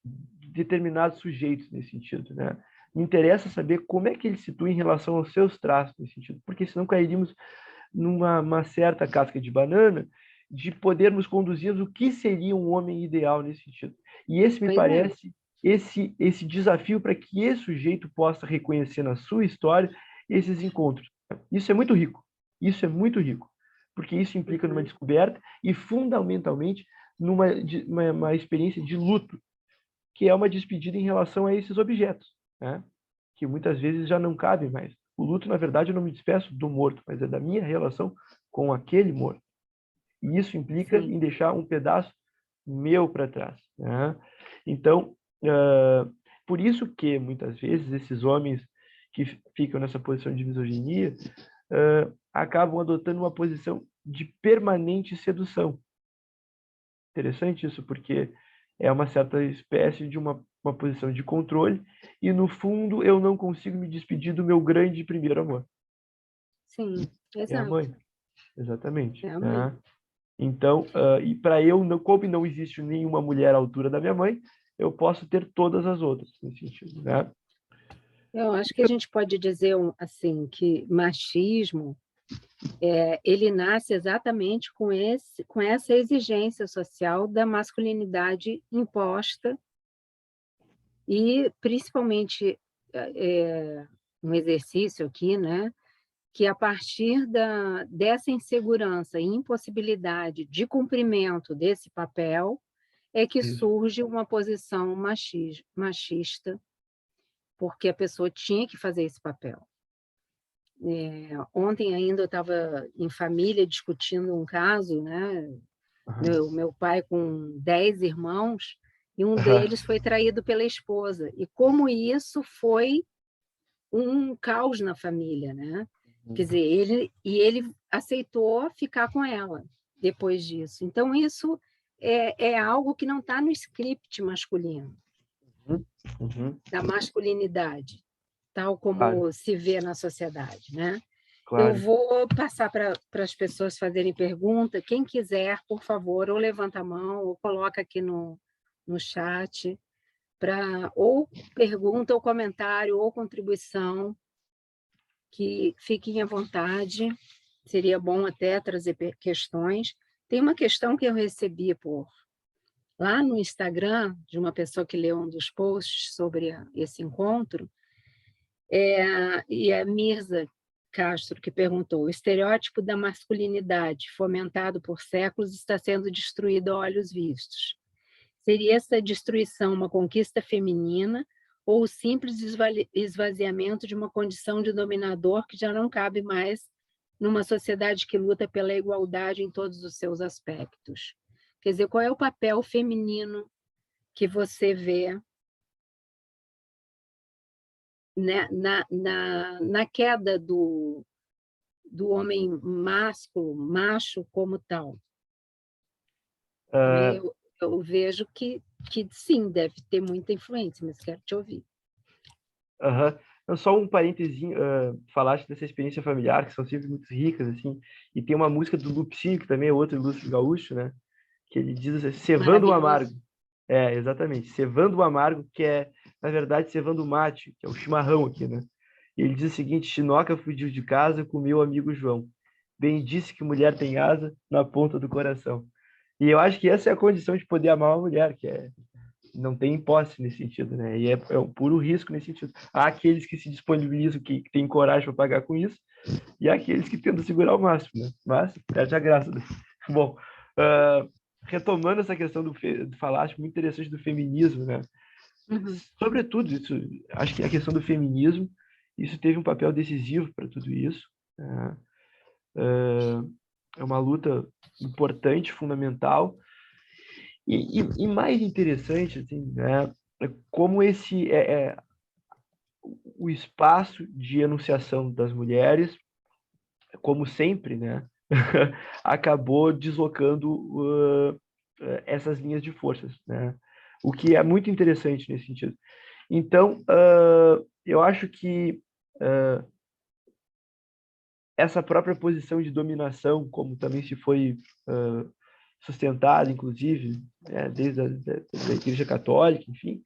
de determinados sujeitos nesse sentido, né? Me interessa saber como é que ele se situa em relação aos seus traços nesse sentido, porque senão cairíamos numa certa casca de banana de podermos conduzir o que seria um homem ideal nesse sentido. E esse me Pois é. parece esse desafio para que esse sujeito possa reconhecer na sua história esses encontros. Isso é muito rico. Isso é muito rico, porque isso implica numa descoberta e, fundamentalmente, uma experiência de luto, que é uma despedida em relação a esses objetos, né? Que muitas vezes já não cabem mais. O luto, na verdade, eu não me despeço do morto, mas é da minha relação com aquele morto. E isso implica Sim. em deixar um pedaço meu para trás, né? Então, por isso que, muitas vezes, esses homens que ficam nessa posição de misoginia acabam adotando uma posição de permanente sedução. Interessante isso, porque é uma certa espécie de uma posição de controle e, no fundo, eu não consigo me despedir do meu grande primeiro amor. Sim, É a exato. mãe, exatamente. É a mãe. Né? Então, e para eu, como não existe nenhuma mulher à altura da minha mãe, eu posso ter todas as outras, nesse sentido, né? Eu acho que a gente pode dizer assim, que machismo ele nasce exatamente com essa exigência social da masculinidade imposta e, principalmente, um exercício aqui, né, que a partir dessa insegurança e impossibilidade de cumprimento desse papel é que Isso. surge uma posição machista, porque a pessoa tinha que fazer esse papel. Ontem ainda eu estava em família discutindo um caso, né? Meu pai com 10 irmãos, e um deles foi traído pela esposa. E como isso foi um caos na família, né? Quer dizer, ele aceitou ficar com ela depois disso. Então, isso é algo que não está no script masculino, da masculinidade, tal como Claro, se vê na sociedade, né? Eu claro. vou passar para as pessoas fazerem pergunta. Quem quiser, por favor, ou levanta a mão ou coloca aqui no chat para ou pergunta ou comentário ou contribuição, que fiquem à vontade. Seria bom até trazer questões. Tem uma questão que eu recebi lá no Instagram, de uma pessoa que leu um dos posts sobre esse encontro, e a Mirza Castro, que perguntou: o estereótipo da masculinidade, fomentado por séculos, está sendo destruído a olhos vistos. Seria essa destruição uma conquista feminina ou o simples esvaziamento de uma condição de dominador que já não cabe mais numa sociedade que luta pela igualdade em todos os seus aspectos? Quer dizer, qual é o papel feminino que você vê, né, na queda do homem macho como tal? Uh, Eu vejo que sim, deve ter muita influência, mas quero te ouvir. Só um parentezinho, falaste dessa experiência familiar, que são sempre muito ricas, assim, e tem uma música do Lupicínio, que também é outro ilustre gaúcho, né, que ele diz assim, cevando o amargo. Exatamente, cevando o amargo, que é, na verdade, cevando o mate, que é o chimarrão aqui, né. E ele diz o seguinte: Chinoca fugiu de casa com meu amigo João. Bem disse que mulher tem asa na ponta do coração. E eu acho que essa é a condição de poder amar uma mulher, que não tem posse nesse sentido, né? E é um puro risco nesse sentido. Há aqueles que se disponibilizam, que têm coragem para pagar com isso, e há aqueles que tentam segurar o máximo, né? Mas perde a graça. Né? Bom, retomando essa questão falaste muito interessante do feminismo, né? Sobretudo, isso, acho que a questão do feminismo, isso teve um papel decisivo para tudo isso. Né? É uma luta importante, fundamental, e mais interessante, assim, né, é como esse o espaço de enunciação das mulheres, como sempre, né, acabou deslocando essas linhas de forças, né, o que é muito interessante nesse sentido. Então, eu acho que essa própria posição de dominação, como também se foi sustentada, inclusive, desde a da Igreja Católica, enfim,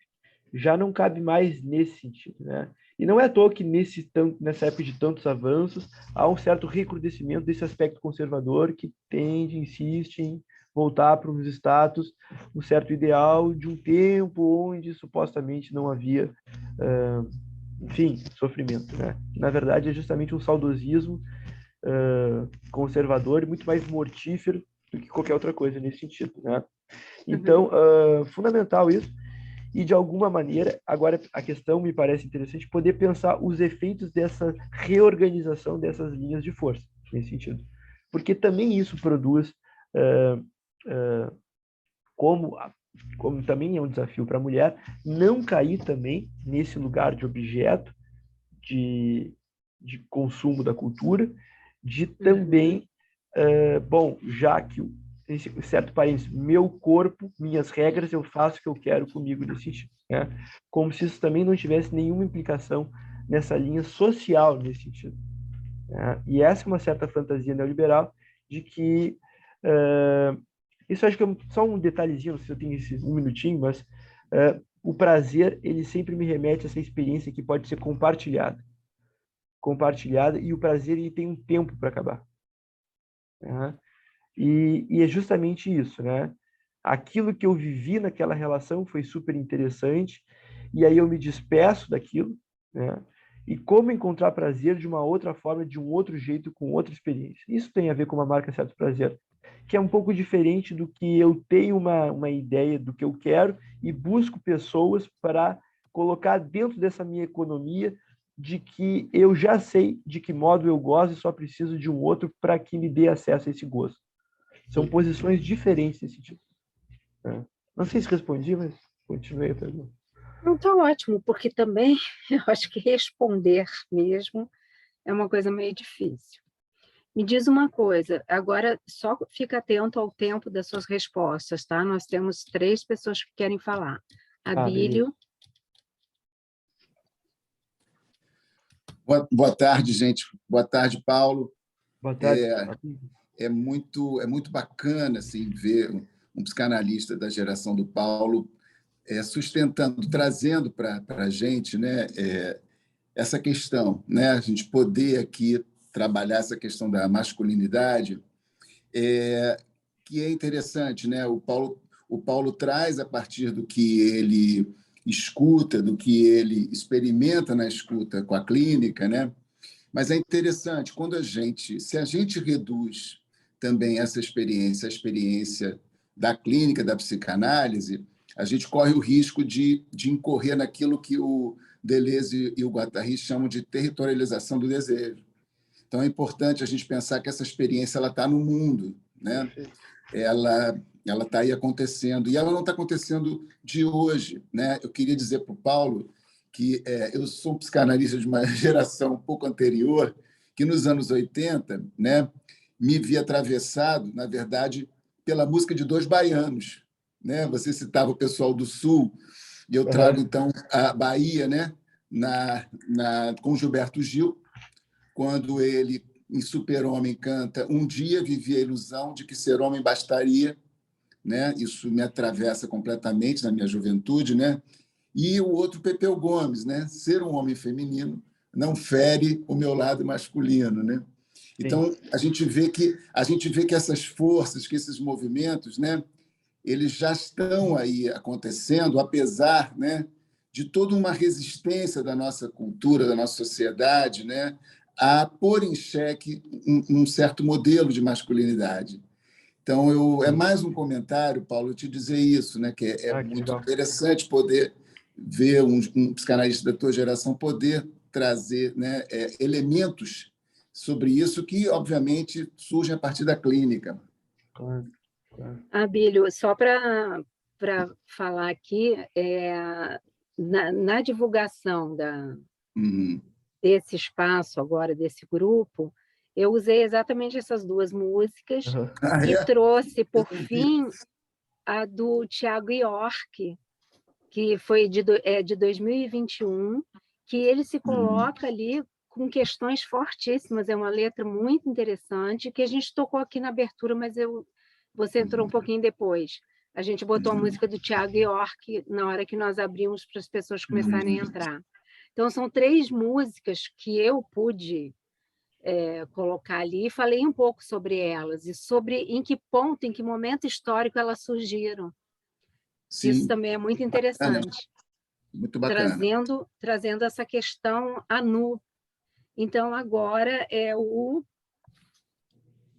já não cabe mais nesse sentido, né? E não é à toa que nessa época de tantos avanços, há um certo recrudescimento desse aspecto conservador que insiste em voltar para os status, um certo ideal de um tempo onde supostamente não havia, enfim, sofrimento, né? Que, na verdade, é justamente um saudosismo conservador e muito mais mortífero do que qualquer outra coisa nesse sentido, né? Então, fundamental isso. E, de alguma maneira, agora a questão me parece interessante poder pensar os efeitos dessa reorganização dessas linhas de força, nesse sentido. Porque também isso produz, como também é um desafio para a mulher, não cair também nesse lugar de objeto de consumo da cultura, de também, bom, já que certo parênteses, meu corpo, minhas regras, eu faço o que eu quero comigo nesse sentido, né? Como se isso também não tivesse nenhuma implicação nessa linha social nesse sentido, né? E essa é uma certa fantasia neoliberal de que isso acho que é só um detalhezinho, não sei se eu tenho esse um minutinho, mas o prazer, ele sempre me remete a essa experiência que pode ser compartilhada, e o prazer ele tem um tempo para acabar, né? E é justamente isso, né? Aquilo que eu vivi naquela relação foi super interessante, e aí eu me despeço daquilo, né? E como encontrar prazer de uma outra forma, de um outro jeito, com outra experiência. Isso tem a ver com uma marca certo prazer, que é um pouco diferente do que eu tenho uma ideia do que eu quero e busco pessoas para colocar dentro dessa minha economia de que eu já sei de que modo eu gosto e só preciso de um outro para que me dê acesso a esse gosto. São posições diferentes nesse tipo. Né? Não sei se respondi, mas continuei a pergunta. Não, está ótimo, porque também eu acho que responder mesmo é uma coisa meio difícil. Me diz uma coisa, agora só fica atento ao tempo das suas respostas, tá? Nós temos 3 pessoas que querem falar. Abílio. Boa tarde, gente. Boa tarde, Paulo. Boa tarde. É muito bacana assim, ver um psicanalista da geração do Paulo sustentando, trazendo para a gente, né, essa questão, né, a gente poder aqui trabalhar essa questão da masculinidade, que é interessante, né? O Paulo traz a partir do que ele escuta, do que ele experimenta na escuta com a clínica, né? Mas é interessante se a gente reduz também essa experiência, a experiência da clínica, da psicanálise, a gente corre o risco de incorrer naquilo que o Deleuze e o Guattari chamam de territorialização do desejo. Então é importante a gente pensar que essa experiência ela está no mundo, né? Ela está aí acontecendo e ela não está acontecendo de hoje, né? Eu queria dizer para o Paulo que eu sou um psicanalista de uma geração um pouco anterior, que nos anos 80, né, me vi atravessado, na verdade, pela música de 2 baianos, né? Você citava o pessoal do Sul, e eu trago, então, a Bahia, né, com Gilberto Gil, quando ele, em Super-Homem, canta "Um dia vivi a ilusão de que ser homem bastaria", né? Isso me atravessa completamente na minha juventude, né? E o outro, Pepeu Gomes, né? Ser um homem feminino não fere o meu lado masculino, né? Então a gente vê que essas forças, que esses movimentos, né? Eles já estão aí acontecendo, apesar, né? De toda uma resistência da nossa cultura, da nossa sociedade, né? A pôr em xeque um certo modelo de masculinidade. Então, é mais um comentário, Paulo, te dizer isso, né? Que é muito interessante poder ver um psicanalista da tua geração poder trazer, né, elementos sobre isso que, obviamente, surgem a partir da clínica. Claro. Abílio, só para falar aqui, na divulgação desse espaço agora, desse grupo, eu usei exatamente essas 2 músicas e trouxe, por fim, a do Thiago York, que foi de 2021, que ele se coloca ali com questões fortíssimas, é uma letra muito interessante, que a gente tocou aqui na abertura, mas você entrou um pouquinho depois. A gente botou a música do Thiago York na hora que nós abrimos para as pessoas começarem a entrar. Então, são 3 músicas que eu pude colocar ali e falei um pouco sobre elas e sobre em que ponto, em que momento histórico elas surgiram. Isso Sim, também é muito interessante, muito bacana. trazendo essa questão à nu. Então, agora é o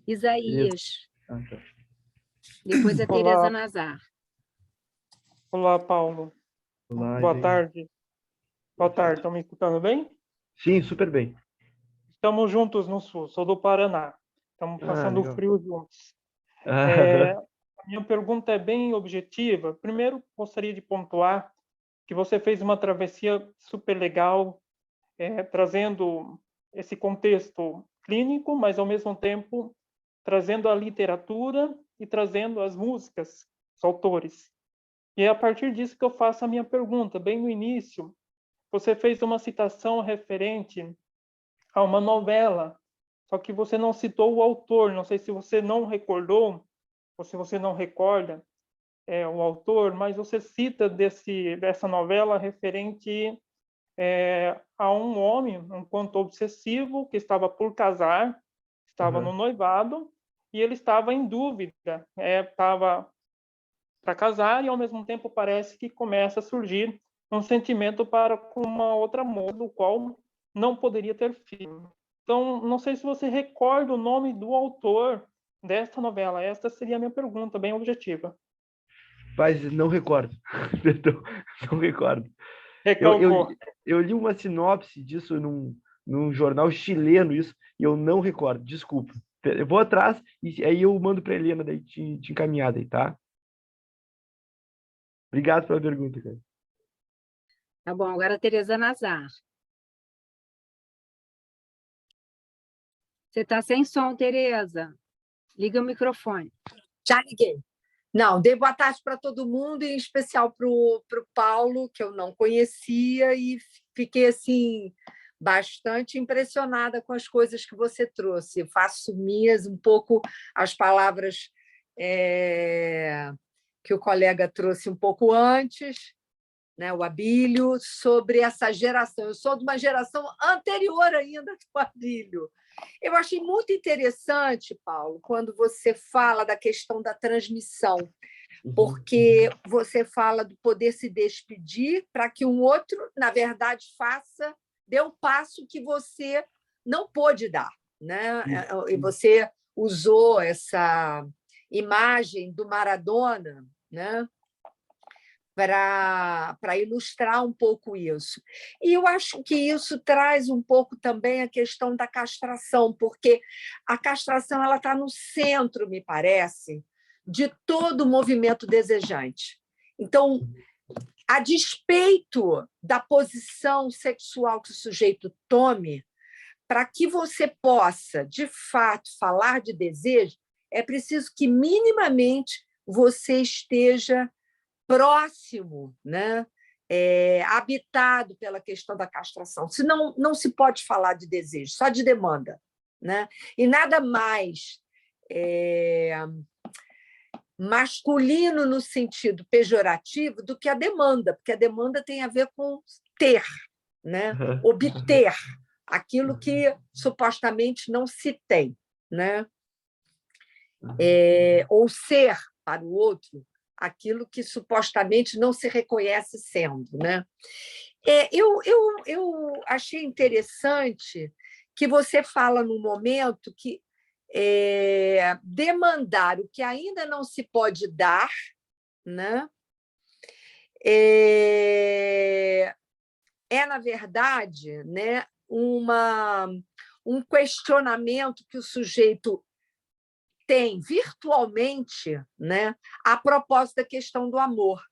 Isaías, Ah, tá. depois a Teresa Olá, Nazar. olá, Paulo. Olá, Boa Isaías. tarde. Boa tarde, estão me escutando bem? Sim, super bem. Estamos juntos no Sul, sou do Paraná. Estamos Ah, passando legal. frio juntos. Ah, A minha pergunta é bem objetiva. Primeiro, gostaria de pontuar que você fez uma travessia super legal, trazendo esse contexto clínico, mas, ao mesmo tempo, trazendo a literatura e trazendo as músicas, os autores. E é a partir disso que eu faço a minha pergunta. Bem no início, você fez uma citação referente a uma novela, só que você não citou o autor. Não sei se você não recordou ou se você não recorda o autor, mas você cita dessa novela referente a um homem, um quanto obsessivo, que estava por casar, estava no noivado, e ele estava em dúvida, estava para casar, e ao mesmo tempo parece que começa a surgir um sentimento para com uma outra moça, do qual não poderia ter filho. Então, não sei se você recorda o nome do autor desta novela. Esta seria a minha pergunta, bem objetiva. mas não recordo. Perdão, não recordo. Eu, eu, Recalcou. eu li uma sinopse disso num jornal chileno, isso, e eu não recordo. Desculpa. Eu vou atrás e aí eu mando para a Helena daí te encaminhar daí, tá? Obrigado pela pergunta, cara. Tá bom, agora a Teresa Nazar. Você está sem som, Teresa. Liga o microfone. Já liguei. Não, dei boa tarde para todo mundo, em especial para o Paulo, que eu não conhecia, e fiquei assim bastante impressionada com as coisas que você trouxe. Eu faço minhas um pouco as palavras que o colega trouxe um pouco antes, né, o Abílio, sobre essa geração. Eu sou de uma geração anterior ainda do Abílio. Eu achei muito interessante, Paulo, quando você fala da questão da transmissão, porque você fala do poder se despedir para que um outro, na verdade, dê o passo que você não pôde dar, né? E você usou essa imagem do Maradona, né, para ilustrar um pouco isso. E eu acho que isso traz um pouco também a questão da castração, porque a castração ela está no centro, me parece, de todo o movimento desejante. Então, a despeito da posição sexual que o sujeito tome, para que você possa, de fato, falar de desejo, é preciso que, minimamente, você esteja próximo, né? Habitado pela questão da castração. Senão, não se pode falar de desejo, só de demanda, né? E nada mais masculino no sentido pejorativo do que a demanda, porque a demanda tem a ver com ter, né? Obter aquilo que supostamente não se tem, né? Ou ser para o outro aquilo que supostamente não se reconhece sendo, né? Eu achei interessante que você fala num momento que demandar o que ainda não se pode dar, né, na verdade, né, um questionamento que o sujeito tem virtualmente, né, a propósito da questão do amor.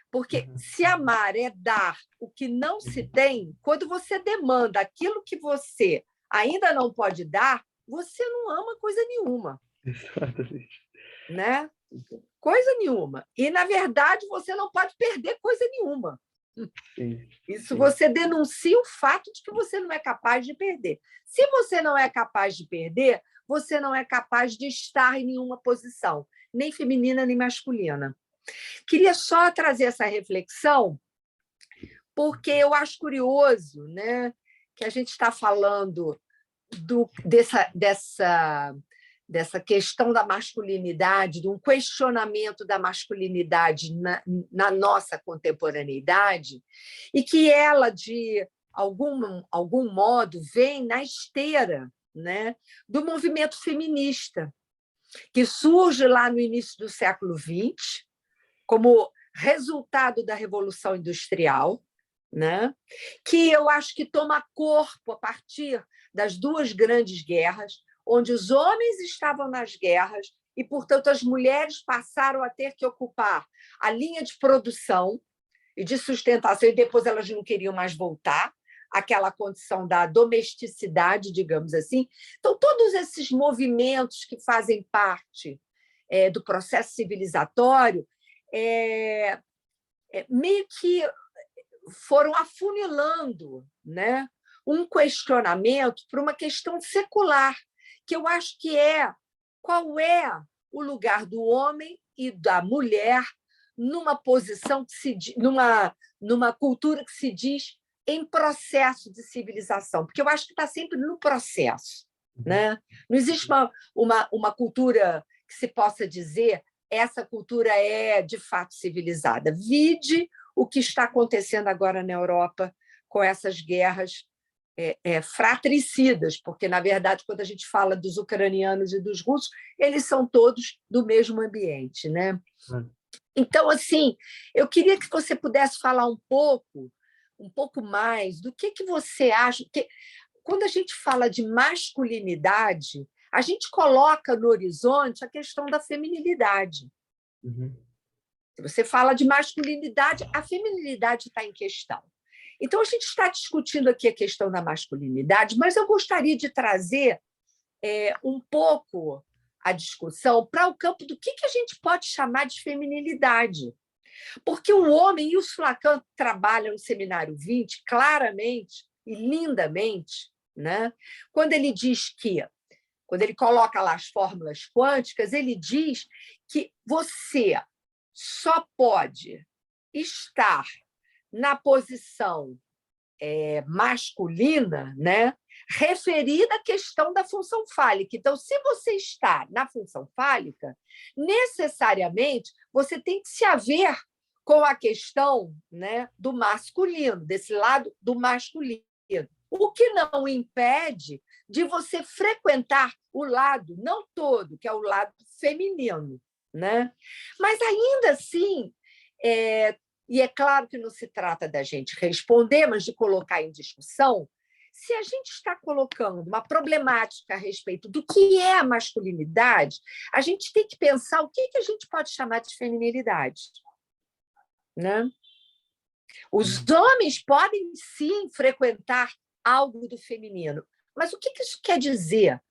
Porque se amar é dar o que não se tem, quando você demanda aquilo que você ainda não pode dar, você não ama coisa nenhuma. Exatamente. Né? Coisa nenhuma. E, na verdade, você não pode perder coisa nenhuma. Sim, Isso sim. você denuncia o fato de que você não é capaz de perder. Se você não é capaz de perder, você não é capaz de estar em nenhuma posição, nem feminina nem masculina. Queria só trazer essa reflexão, porque eu acho curioso, né, que a gente está falando dessa questão da masculinidade, de um questionamento da masculinidade na nossa contemporaneidade, e que ela, de algum modo, vem na esteira, né, do movimento feminista, que surge lá no início do século XX, como resultado da Revolução Industrial, né, que eu acho que toma corpo a partir das duas grandes guerras, onde os homens estavam nas guerras e, portanto, as mulheres passaram a ter que ocupar a linha de produção e de sustentação, e depois elas não queriam mais voltar àquela condição da domesticidade, digamos assim. Então, todos esses movimentos que fazem parte do processo civilizatório meio que foram afunilando, né, um questionamento para uma questão secular, que eu acho que qual é o lugar do homem e da mulher numa posição numa cultura que se diz em processo de civilização, porque eu acho que está sempre no processo, né? Não existe uma cultura que se possa dizer essa cultura é de fato civilizada. Vide o que está acontecendo agora na Europa com essas guerras fratricidas, porque, na verdade, quando a gente fala dos ucranianos e dos russos, eles são todos do mesmo ambiente, né? Então, assim, eu queria que você pudesse falar um pouco mais do que você acha, porque quando a gente fala de masculinidade, a gente coloca no horizonte a questão da feminilidade. Se você fala de masculinidade, a feminilidade está em questão. Então, a gente está discutindo aqui a questão da masculinidade, mas eu gostaria de trazer um pouco a discussão para o campo do que a gente pode chamar de feminilidade. Porque o homem, e o Lacan trabalha no Seminário 20 claramente e lindamente, né? Quando ele diz quando ele coloca lá as fórmulas quânticas, ele diz que você só pode estar na posição masculina, né, referida à questão da função fálica. Então, se você está na função fálica, necessariamente você tem que se haver com a questão, né, do masculino, desse lado do masculino. O que não impede de você frequentar o lado, não todo, que é o lado feminino, né? Mas, ainda assim, e é claro que não se trata da gente responder, mas de colocar em discussão, se a gente está colocando uma problemática a respeito do que é a masculinidade, a gente tem que pensar o que a gente pode chamar de feminilidade, né? Os homens podem, sim, frequentar algo do feminino, mas o que isso quer dizer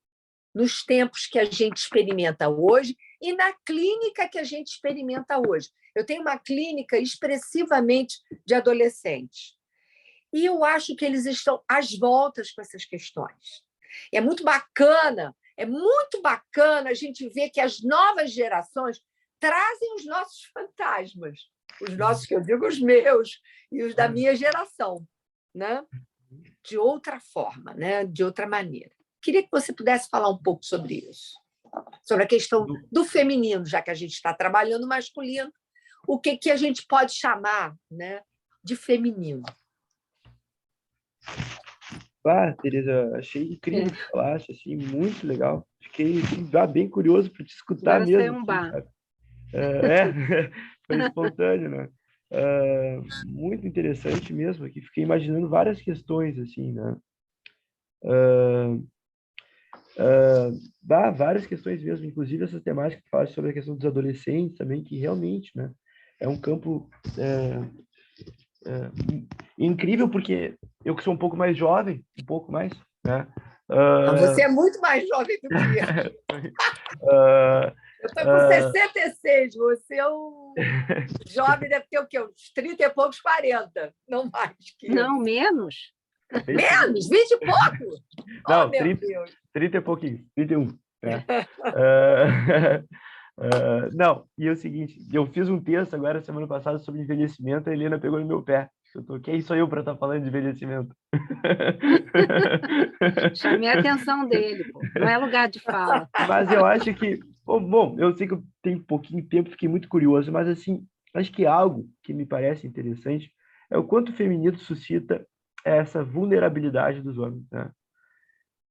nos tempos que a gente experimenta hoje e na clínica que a gente experimenta hoje? Eu tenho uma clínica expressivamente de adolescentes e eu acho que eles estão às voltas com essas questões. É muito bacana a gente ver que as novas gerações trazem os nossos fantasmas, os nossos, que eu digo, os meus e os da minha geração, né? De outra forma, né? De outra maneira. Queria que você pudesse falar um pouco sobre isso, sobre a questão do feminino, já que a gente está trabalhando masculino, o que a gente pode chamar, né, de feminino. Tereza, achei incrível o que falaste, assim, muito legal. Fiquei bem curioso para te escutar Agora mesmo. saiu um bar. Foi espontâneo, né? Muito interessante mesmo, aqui fiquei imaginando várias questões, assim, né? Várias questões mesmo, inclusive essa temática que fala sobre a questão dos adolescentes também, que realmente, né, é um campo incrível, porque eu que sou um pouco mais jovem, né? Você é muito mais jovem do que eu. Eu estou com 66, você é um jovem, deve ter o quê? Uns 30 e poucos, 40, não mais que isso. Não, menos. Menos? 20 e pouco? Não, oh, meu 30, Deus. 30 e pouquinho, 31. Né? Não, e é o seguinte, eu fiz um texto agora, semana passada, sobre envelhecimento, a Helena pegou no meu pé. Quem sou eu para estar falando de envelhecimento? Chamei a atenção dele, pô. Não é lugar de fala. Mas eu acho que, bom, eu sei que eu tenho pouquinho tempo, fiquei muito curioso, mas assim, acho que algo que me parece interessante é o quanto o feminino suscita essa vulnerabilidade dos homens, né?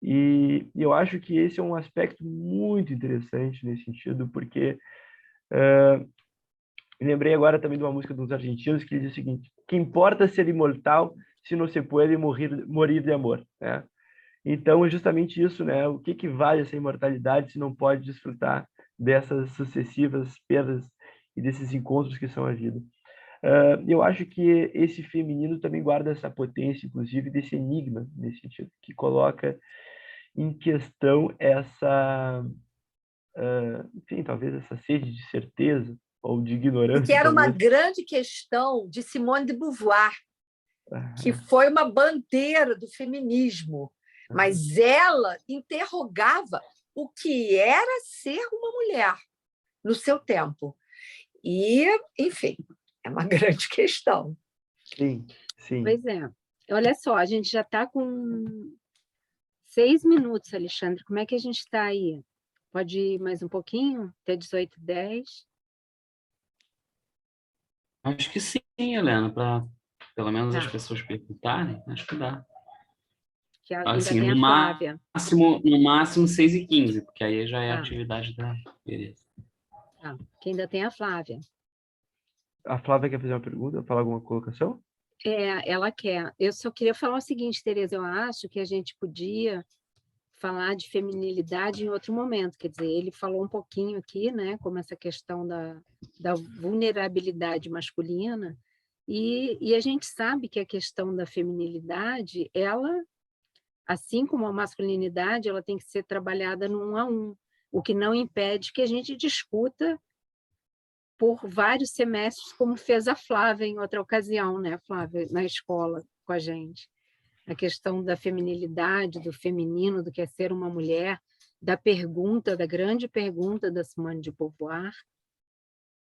E eu acho que esse é um aspecto muito interessante nesse sentido, porque me lembrei agora também de uma música dos argentinos que diz o seguinte: que importa ser imortal se não se pode morir de amor, né? Então, é justamente isso, né? O que vale essa imortalidade se não pode desfrutar dessas sucessivas perdas e desses encontros que são a vida? Eu acho que esse feminino também guarda essa potência, inclusive, desse enigma, nesse sentido, que coloca em questão essa, enfim, talvez essa sede de certeza ou de E que ignorância, era uma talvez. grande questão de Simone de Beauvoir, que foi uma bandeira do feminismo, mas ela interrogava o que era ser uma mulher no seu tempo. E, enfim, é uma grande questão. Sim, sim. Pois é. Olha só, a gente já está com 6 minutos, Alexandre. Como é que a gente está aí? Pode ir mais um pouquinho? Até 18h10? Acho que sim, Helena, para pelo menos as Tá. pessoas perguntarem, acho que dá. Que ainda Assim, tem a Flávia. no máximo 6h15, porque aí já é a Tá. atividade da Tereza. Tá. Que ainda tem a Flávia. A Flávia quer fazer uma pergunta, falar alguma colocação? Ela quer. Eu só queria falar o seguinte, Tereza, eu acho que a gente podia falar de feminilidade em outro momento, quer dizer, ele falou um pouquinho aqui, né, como essa questão da vulnerabilidade masculina, e a gente sabe que a questão da feminilidade, ela, assim como a masculinidade, ela tem que ser trabalhada no 1 a 1, o que não impede que a gente discuta por vários semestres, como fez a Flávia em outra ocasião, né, Flávia, na escola com a gente. A questão da feminilidade, do feminino, do que é ser uma mulher, da pergunta, da grande pergunta da Simone de Beauvoir,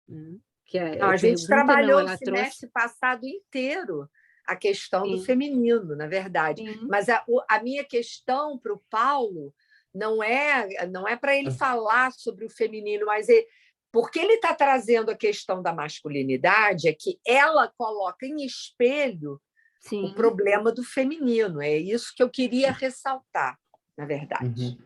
né? Que A gente trabalhou o semestre trouxe... passado inteiro a questão Sim. do feminino, na verdade. Sim. Mas a minha questão para o Paulo não é para ele falar sobre o feminino, mas porque ele está trazendo a questão da masculinidade, é que ela coloca em espelho Sim. o problema do feminino. É isso que eu queria ressaltar, na verdade.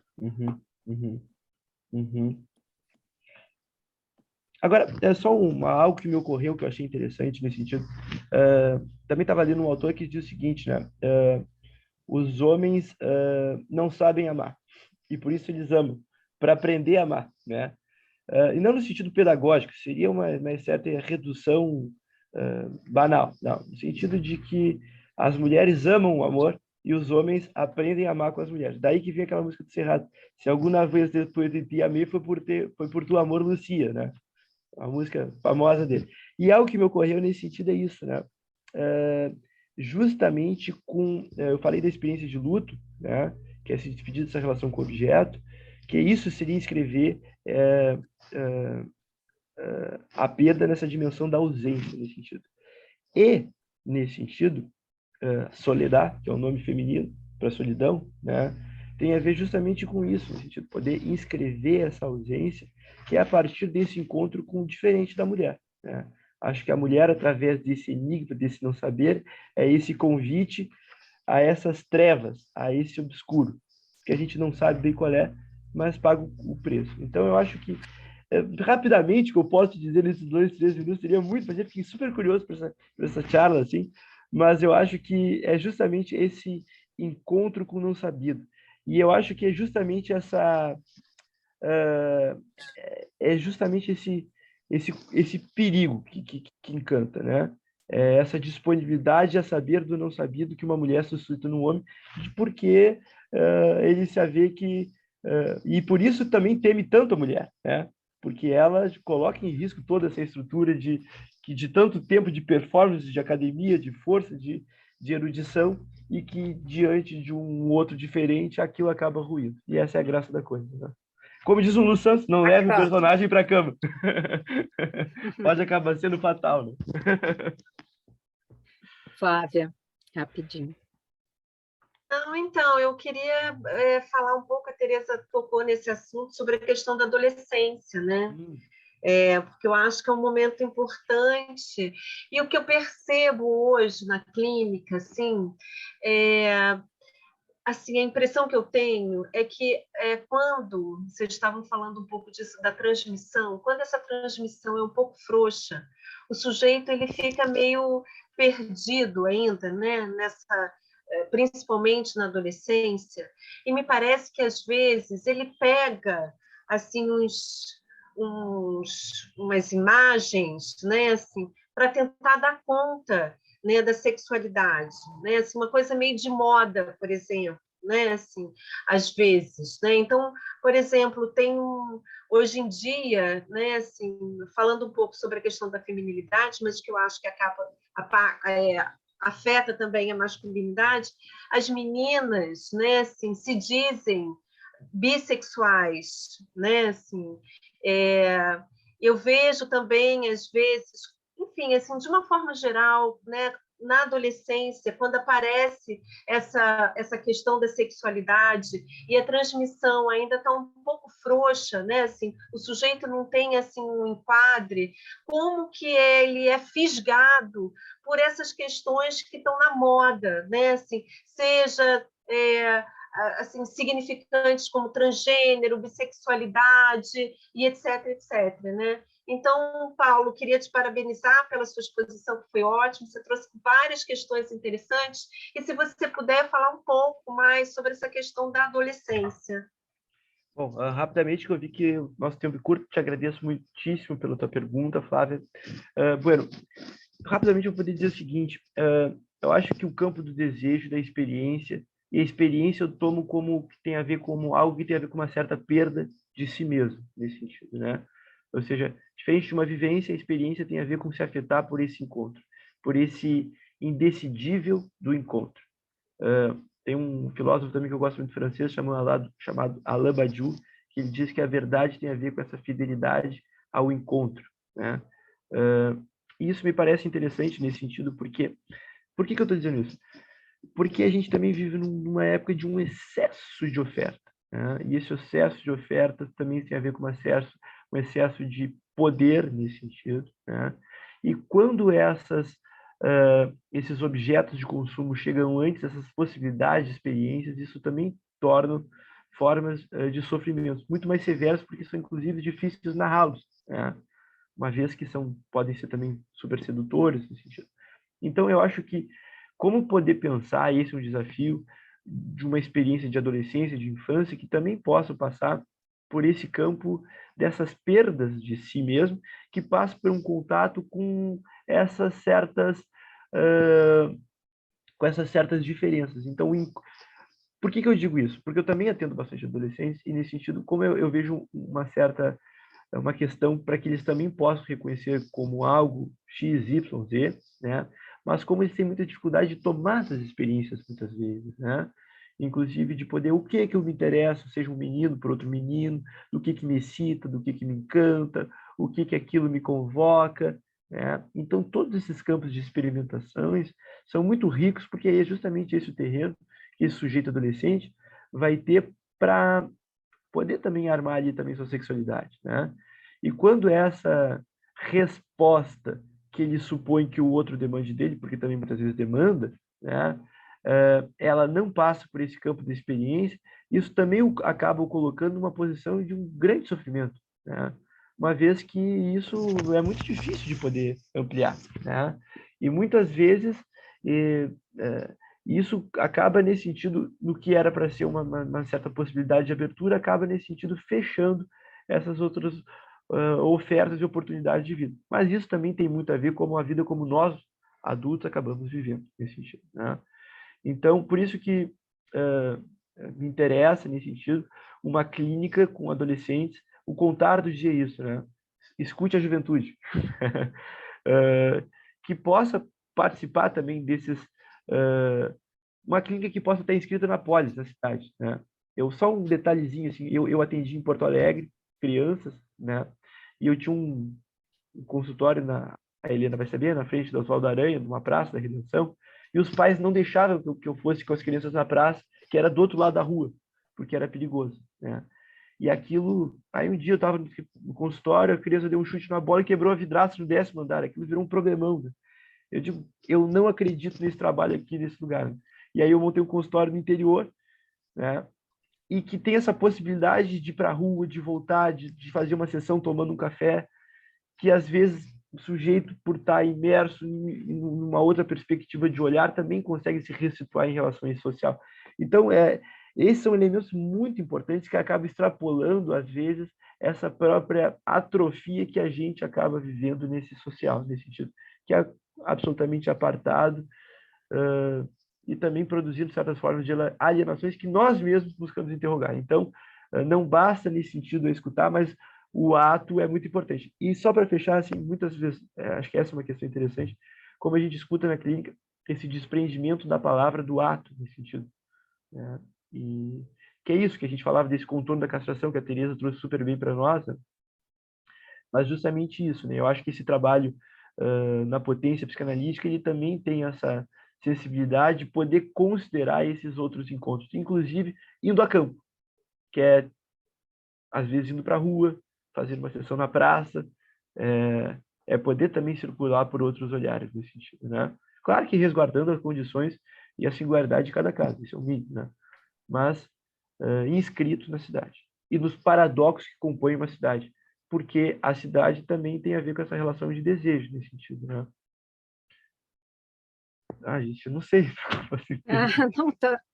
Agora, é só algo que me ocorreu que eu achei interessante nesse sentido. Também estava lendo um autor que diz o seguinte, né? Os homens não sabem amar e por isso eles amam, para aprender a amar, né? E não no sentido pedagógico, seria uma certa redução banal, não, no sentido de que as mulheres amam o amor e os homens aprendem a amar com as mulheres. Daí que vem aquela música do Serrat: se alguma vez depois de ti amei, foi por tu amor, Lucia, né? A música famosa dele. E algo que me ocorreu nesse sentido é isso, né? Justamente eu falei da experiência de luto, né? Que é se despedir dessa relação com o objeto, que isso seria escrever a perda nessa dimensão da ausência, nesse sentido. E, nesse sentido, soledad, que é o nome feminino para solidão, né? Tem a ver justamente com isso, no sentido de poder inscrever essa ausência, que é a partir desse encontro com o diferente da mulher, né? Acho que a mulher, através desse enigma, desse não saber, é esse convite a essas trevas, a esse obscuro, que a gente não sabe bem qual é, mas paga o preço. Então, eu acho que, rapidamente, o que eu posso dizer nesses 2, 3 minutos, seria muito, mas eu fiquei super curioso por essa charla, assim, mas eu acho que é justamente esse encontro com o não sabido. E eu acho que é justamente esse perigo que encanta, né? Essa disponibilidade a saber do não sabido que uma mulher suscita no homem, porque ele se vê que... e por isso também teme tanto a mulher, né? Porque ela coloca em risco toda essa estrutura de tanto tempo de performance, de academia, de força, de erudição, e que, diante de um outro diferente, aquilo acaba ruindo. E essa é a graça da coisa, né? Como diz o Lu Santos, não leve o personagem para a cama. Pode acabar sendo fatal, né? Flávia, rapidinho. Não, então, eu queria falar um pouco, a Tereza tocou nesse assunto, sobre a questão da adolescência, né? Porque eu acho que é um momento importante, e o que eu percebo hoje na clínica, assim, a impressão que eu tenho é que quando vocês estavam falando um pouco disso, da transmissão, quando essa transmissão é um pouco frouxa, o sujeito ele fica meio perdido ainda, né? Principalmente na adolescência, e me parece que às vezes ele pega assim umas imagens, né, assim, para tentar dar conta, né, da sexualidade, né, assim, uma coisa meio de moda, por exemplo, né, assim, às vezes, né? Então, por exemplo, hoje em dia, né, assim, falando um pouco sobre a questão da feminilidade, mas que eu acho que afeta também a masculinidade, as meninas, né, assim, se dizem bissexuais, né, assim, eu vejo também, às vezes, enfim, assim, de uma forma geral, né, na adolescência, quando aparece essa questão da sexualidade e a transmissão ainda está um pouco frouxa, né? Assim, o sujeito não tem assim um enquadre, como que ele é fisgado por essas questões que estão na moda, né? Assim, seja assim, significantes como transgênero, bissexualidade e etc, etc, né? Então, Paulo, queria te parabenizar pela sua exposição, que foi ótima, você trouxe várias questões interessantes, e se você puder falar um pouco mais sobre essa questão da adolescência. Bom, rapidamente, que eu vi que o nosso tempo é curto, te agradeço muitíssimo pela tua pergunta, Flávia. Bueno, rapidamente eu poderia dizer o seguinte, eu acho que o campo do desejo, da experiência, e a experiência eu tomo como que tem a ver como algo que tem a ver com uma certa perda de si mesmo, nesse sentido, né? Ou seja, diferente de uma vivência, a experiência tem a ver com se afetar por esse encontro, por esse indecidível do encontro. Tem um filósofo também que eu gosto muito francês, chamado Alain Badiou, que ele diz que a verdade tem a ver com essa fidelidade ao encontro, né? E isso me parece interessante nesse sentido, porque... Por que eu estou dizendo isso? Porque a gente também vive numa época de um excesso de oferta, né? E esse excesso de oferta também tem a ver com um excesso de poder nesse sentido, né? E quando esses objetos de consumo chegam antes, essas possibilidades de experiências, isso também torna formas de sofrimento muito mais severas, porque são inclusive difíceis narrá-los, né? Uma vez que podem ser também super sedutores nesse sentido. Então, eu acho que como poder pensar, esse é um desafio de uma experiência de adolescência, de infância, que também possa passar por esse campo dessas perdas de si mesmo, que passa por um contato com essas certas diferenças. Então, por que eu digo isso? Porque eu também atendo bastante adolescentes e, nesse sentido, como eu vejo uma questão para que eles também possam reconhecer como algo X, Y, Z, né? Mas como eles têm muita dificuldade de tomar essas experiências muitas vezes, né? Inclusive de poder, o que eu me interesso, seja um menino por outro menino, do que me excita, do que me encanta, o que aquilo me convoca, né? Então, todos esses campos de experimentações são muito ricos, porque é justamente esse o terreno que esse sujeito adolescente vai ter para poder também armar ali também sua sexualidade, né? E quando essa resposta que ele supõe que o outro demande dele, porque também muitas vezes demanda, né? Ela não passa por esse campo de experiência, isso também acaba o colocando numa posição de um grande sofrimento, né? Uma vez que isso é muito difícil de poder ampliar, né? E muitas vezes isso acaba nesse sentido, no que era para ser uma certa possibilidade de abertura, acaba nesse sentido fechando essas outras ofertas e oportunidades de vida. Mas isso também tem muito a ver com a vida como nós, adultos, acabamos vivendo nesse sentido, né? Então, por isso que me interessa, nesse sentido, uma clínica com adolescentes, o contar do dia é isso, né? Escute a juventude. Que possa participar também desses... uma clínica que possa estar inscrita na Polis, na cidade, né? Só um detalhezinho, assim, eu atendi em Porto Alegre, crianças, né? E eu tinha um consultório a Helena vai saber, na frente do Oswaldo Aranha, numa praça da Redenção, e os pais não deixavam que eu fosse com as crianças na praça, que era do outro lado da rua, porque era perigoso, né? E aquilo, aí um dia eu estava no consultório, a criança deu um chute na bola e quebrou a vidraça no 10º andar, aquilo virou um problemão, né? Eu digo, eu não acredito nesse trabalho aqui, nesse lugar, né? E aí eu montei um consultório no interior, né? E que tem essa possibilidade de ir para a rua, de voltar, de fazer uma sessão tomando um café, que às vezes o sujeito, por estar imerso em uma outra perspectiva de olhar, também consegue se ressituar em relações sociais. Então, esses são elementos muito importantes que acabam extrapolando, às vezes, essa própria atrofia que a gente acaba vivendo nesse social, nesse sentido, que é absolutamente apartado, e também produzindo certas formas de alienações que nós mesmos buscamos interrogar. Então, não basta nesse sentido escutar, mas o ato é muito importante. E só para fechar, assim, muitas vezes, acho que essa é uma questão interessante, como a gente escuta na clínica, esse desprendimento da palavra do ato, nesse sentido, né? E que é isso que a gente falava desse contorno da castração que a Teresa trouxe super bem para nós, né? Mas justamente isso, né? Eu acho que esse trabalho na potência psicanalítica, ele também tem essa sensibilidade de poder considerar esses outros encontros, inclusive indo a campo, que é, às vezes, indo para a rua, fazer uma sessão na praça, poder também circular por outros olhares nesse sentido, né? Claro que resguardando as condições e a singularidade de cada caso, isso é o mínimo, né? Mas inscrito na cidade e nos paradoxos que compõem uma cidade, porque a cidade também tem a ver com essa relação de desejo nesse sentido, né? Gente, eu não sei. Não,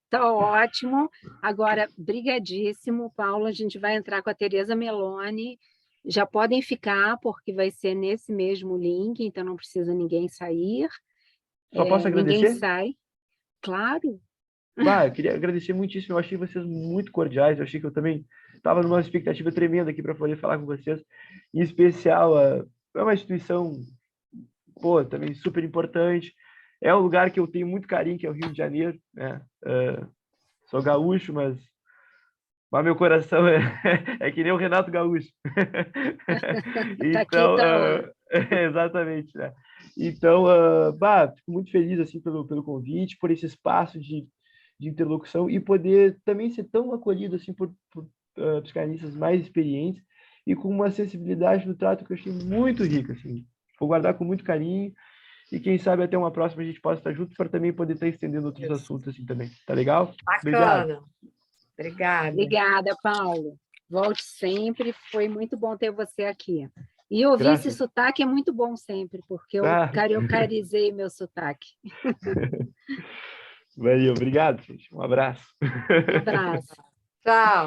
tá ótimo. Agora, brigadíssimo, Paulo. A gente vai entrar com a Teresa Meloni. Já podem ficar, porque vai ser nesse mesmo link, então não precisa ninguém sair. Só posso agradecer? Ninguém sai. Claro. Eu queria agradecer muitíssimo. Eu achei vocês muito cordiais. Eu achei que eu também estava numa expectativa tremenda aqui para poder falar com vocês. Em especial, é uma instituição, também super importante. É um lugar que eu tenho muito carinho, que é o Rio de Janeiro, né? Sou gaúcho, mas meu coração é que nem o Renato Gaúcho. Então, exatamente, né? Então, fico muito feliz assim pelo convite, por esse espaço de interlocução e poder também ser tão acolhido assim por psicanalistas mais experientes e com uma sensibilidade no trato que eu achei muito rica, assim. Vou guardar com muito carinho. E quem sabe até uma próxima a gente possa estar juntos para também poder estar estendendo outros assuntos assim também. Tá legal? Bacana. Obrigada. Obrigada, Paulo. Volte sempre. Foi muito bom ter você aqui. E ouvir esse sotaque é muito bom sempre, porque eu cariocarizei meu sotaque. Valeu, obrigado, gente. Um abraço. Um abraço. Tchau.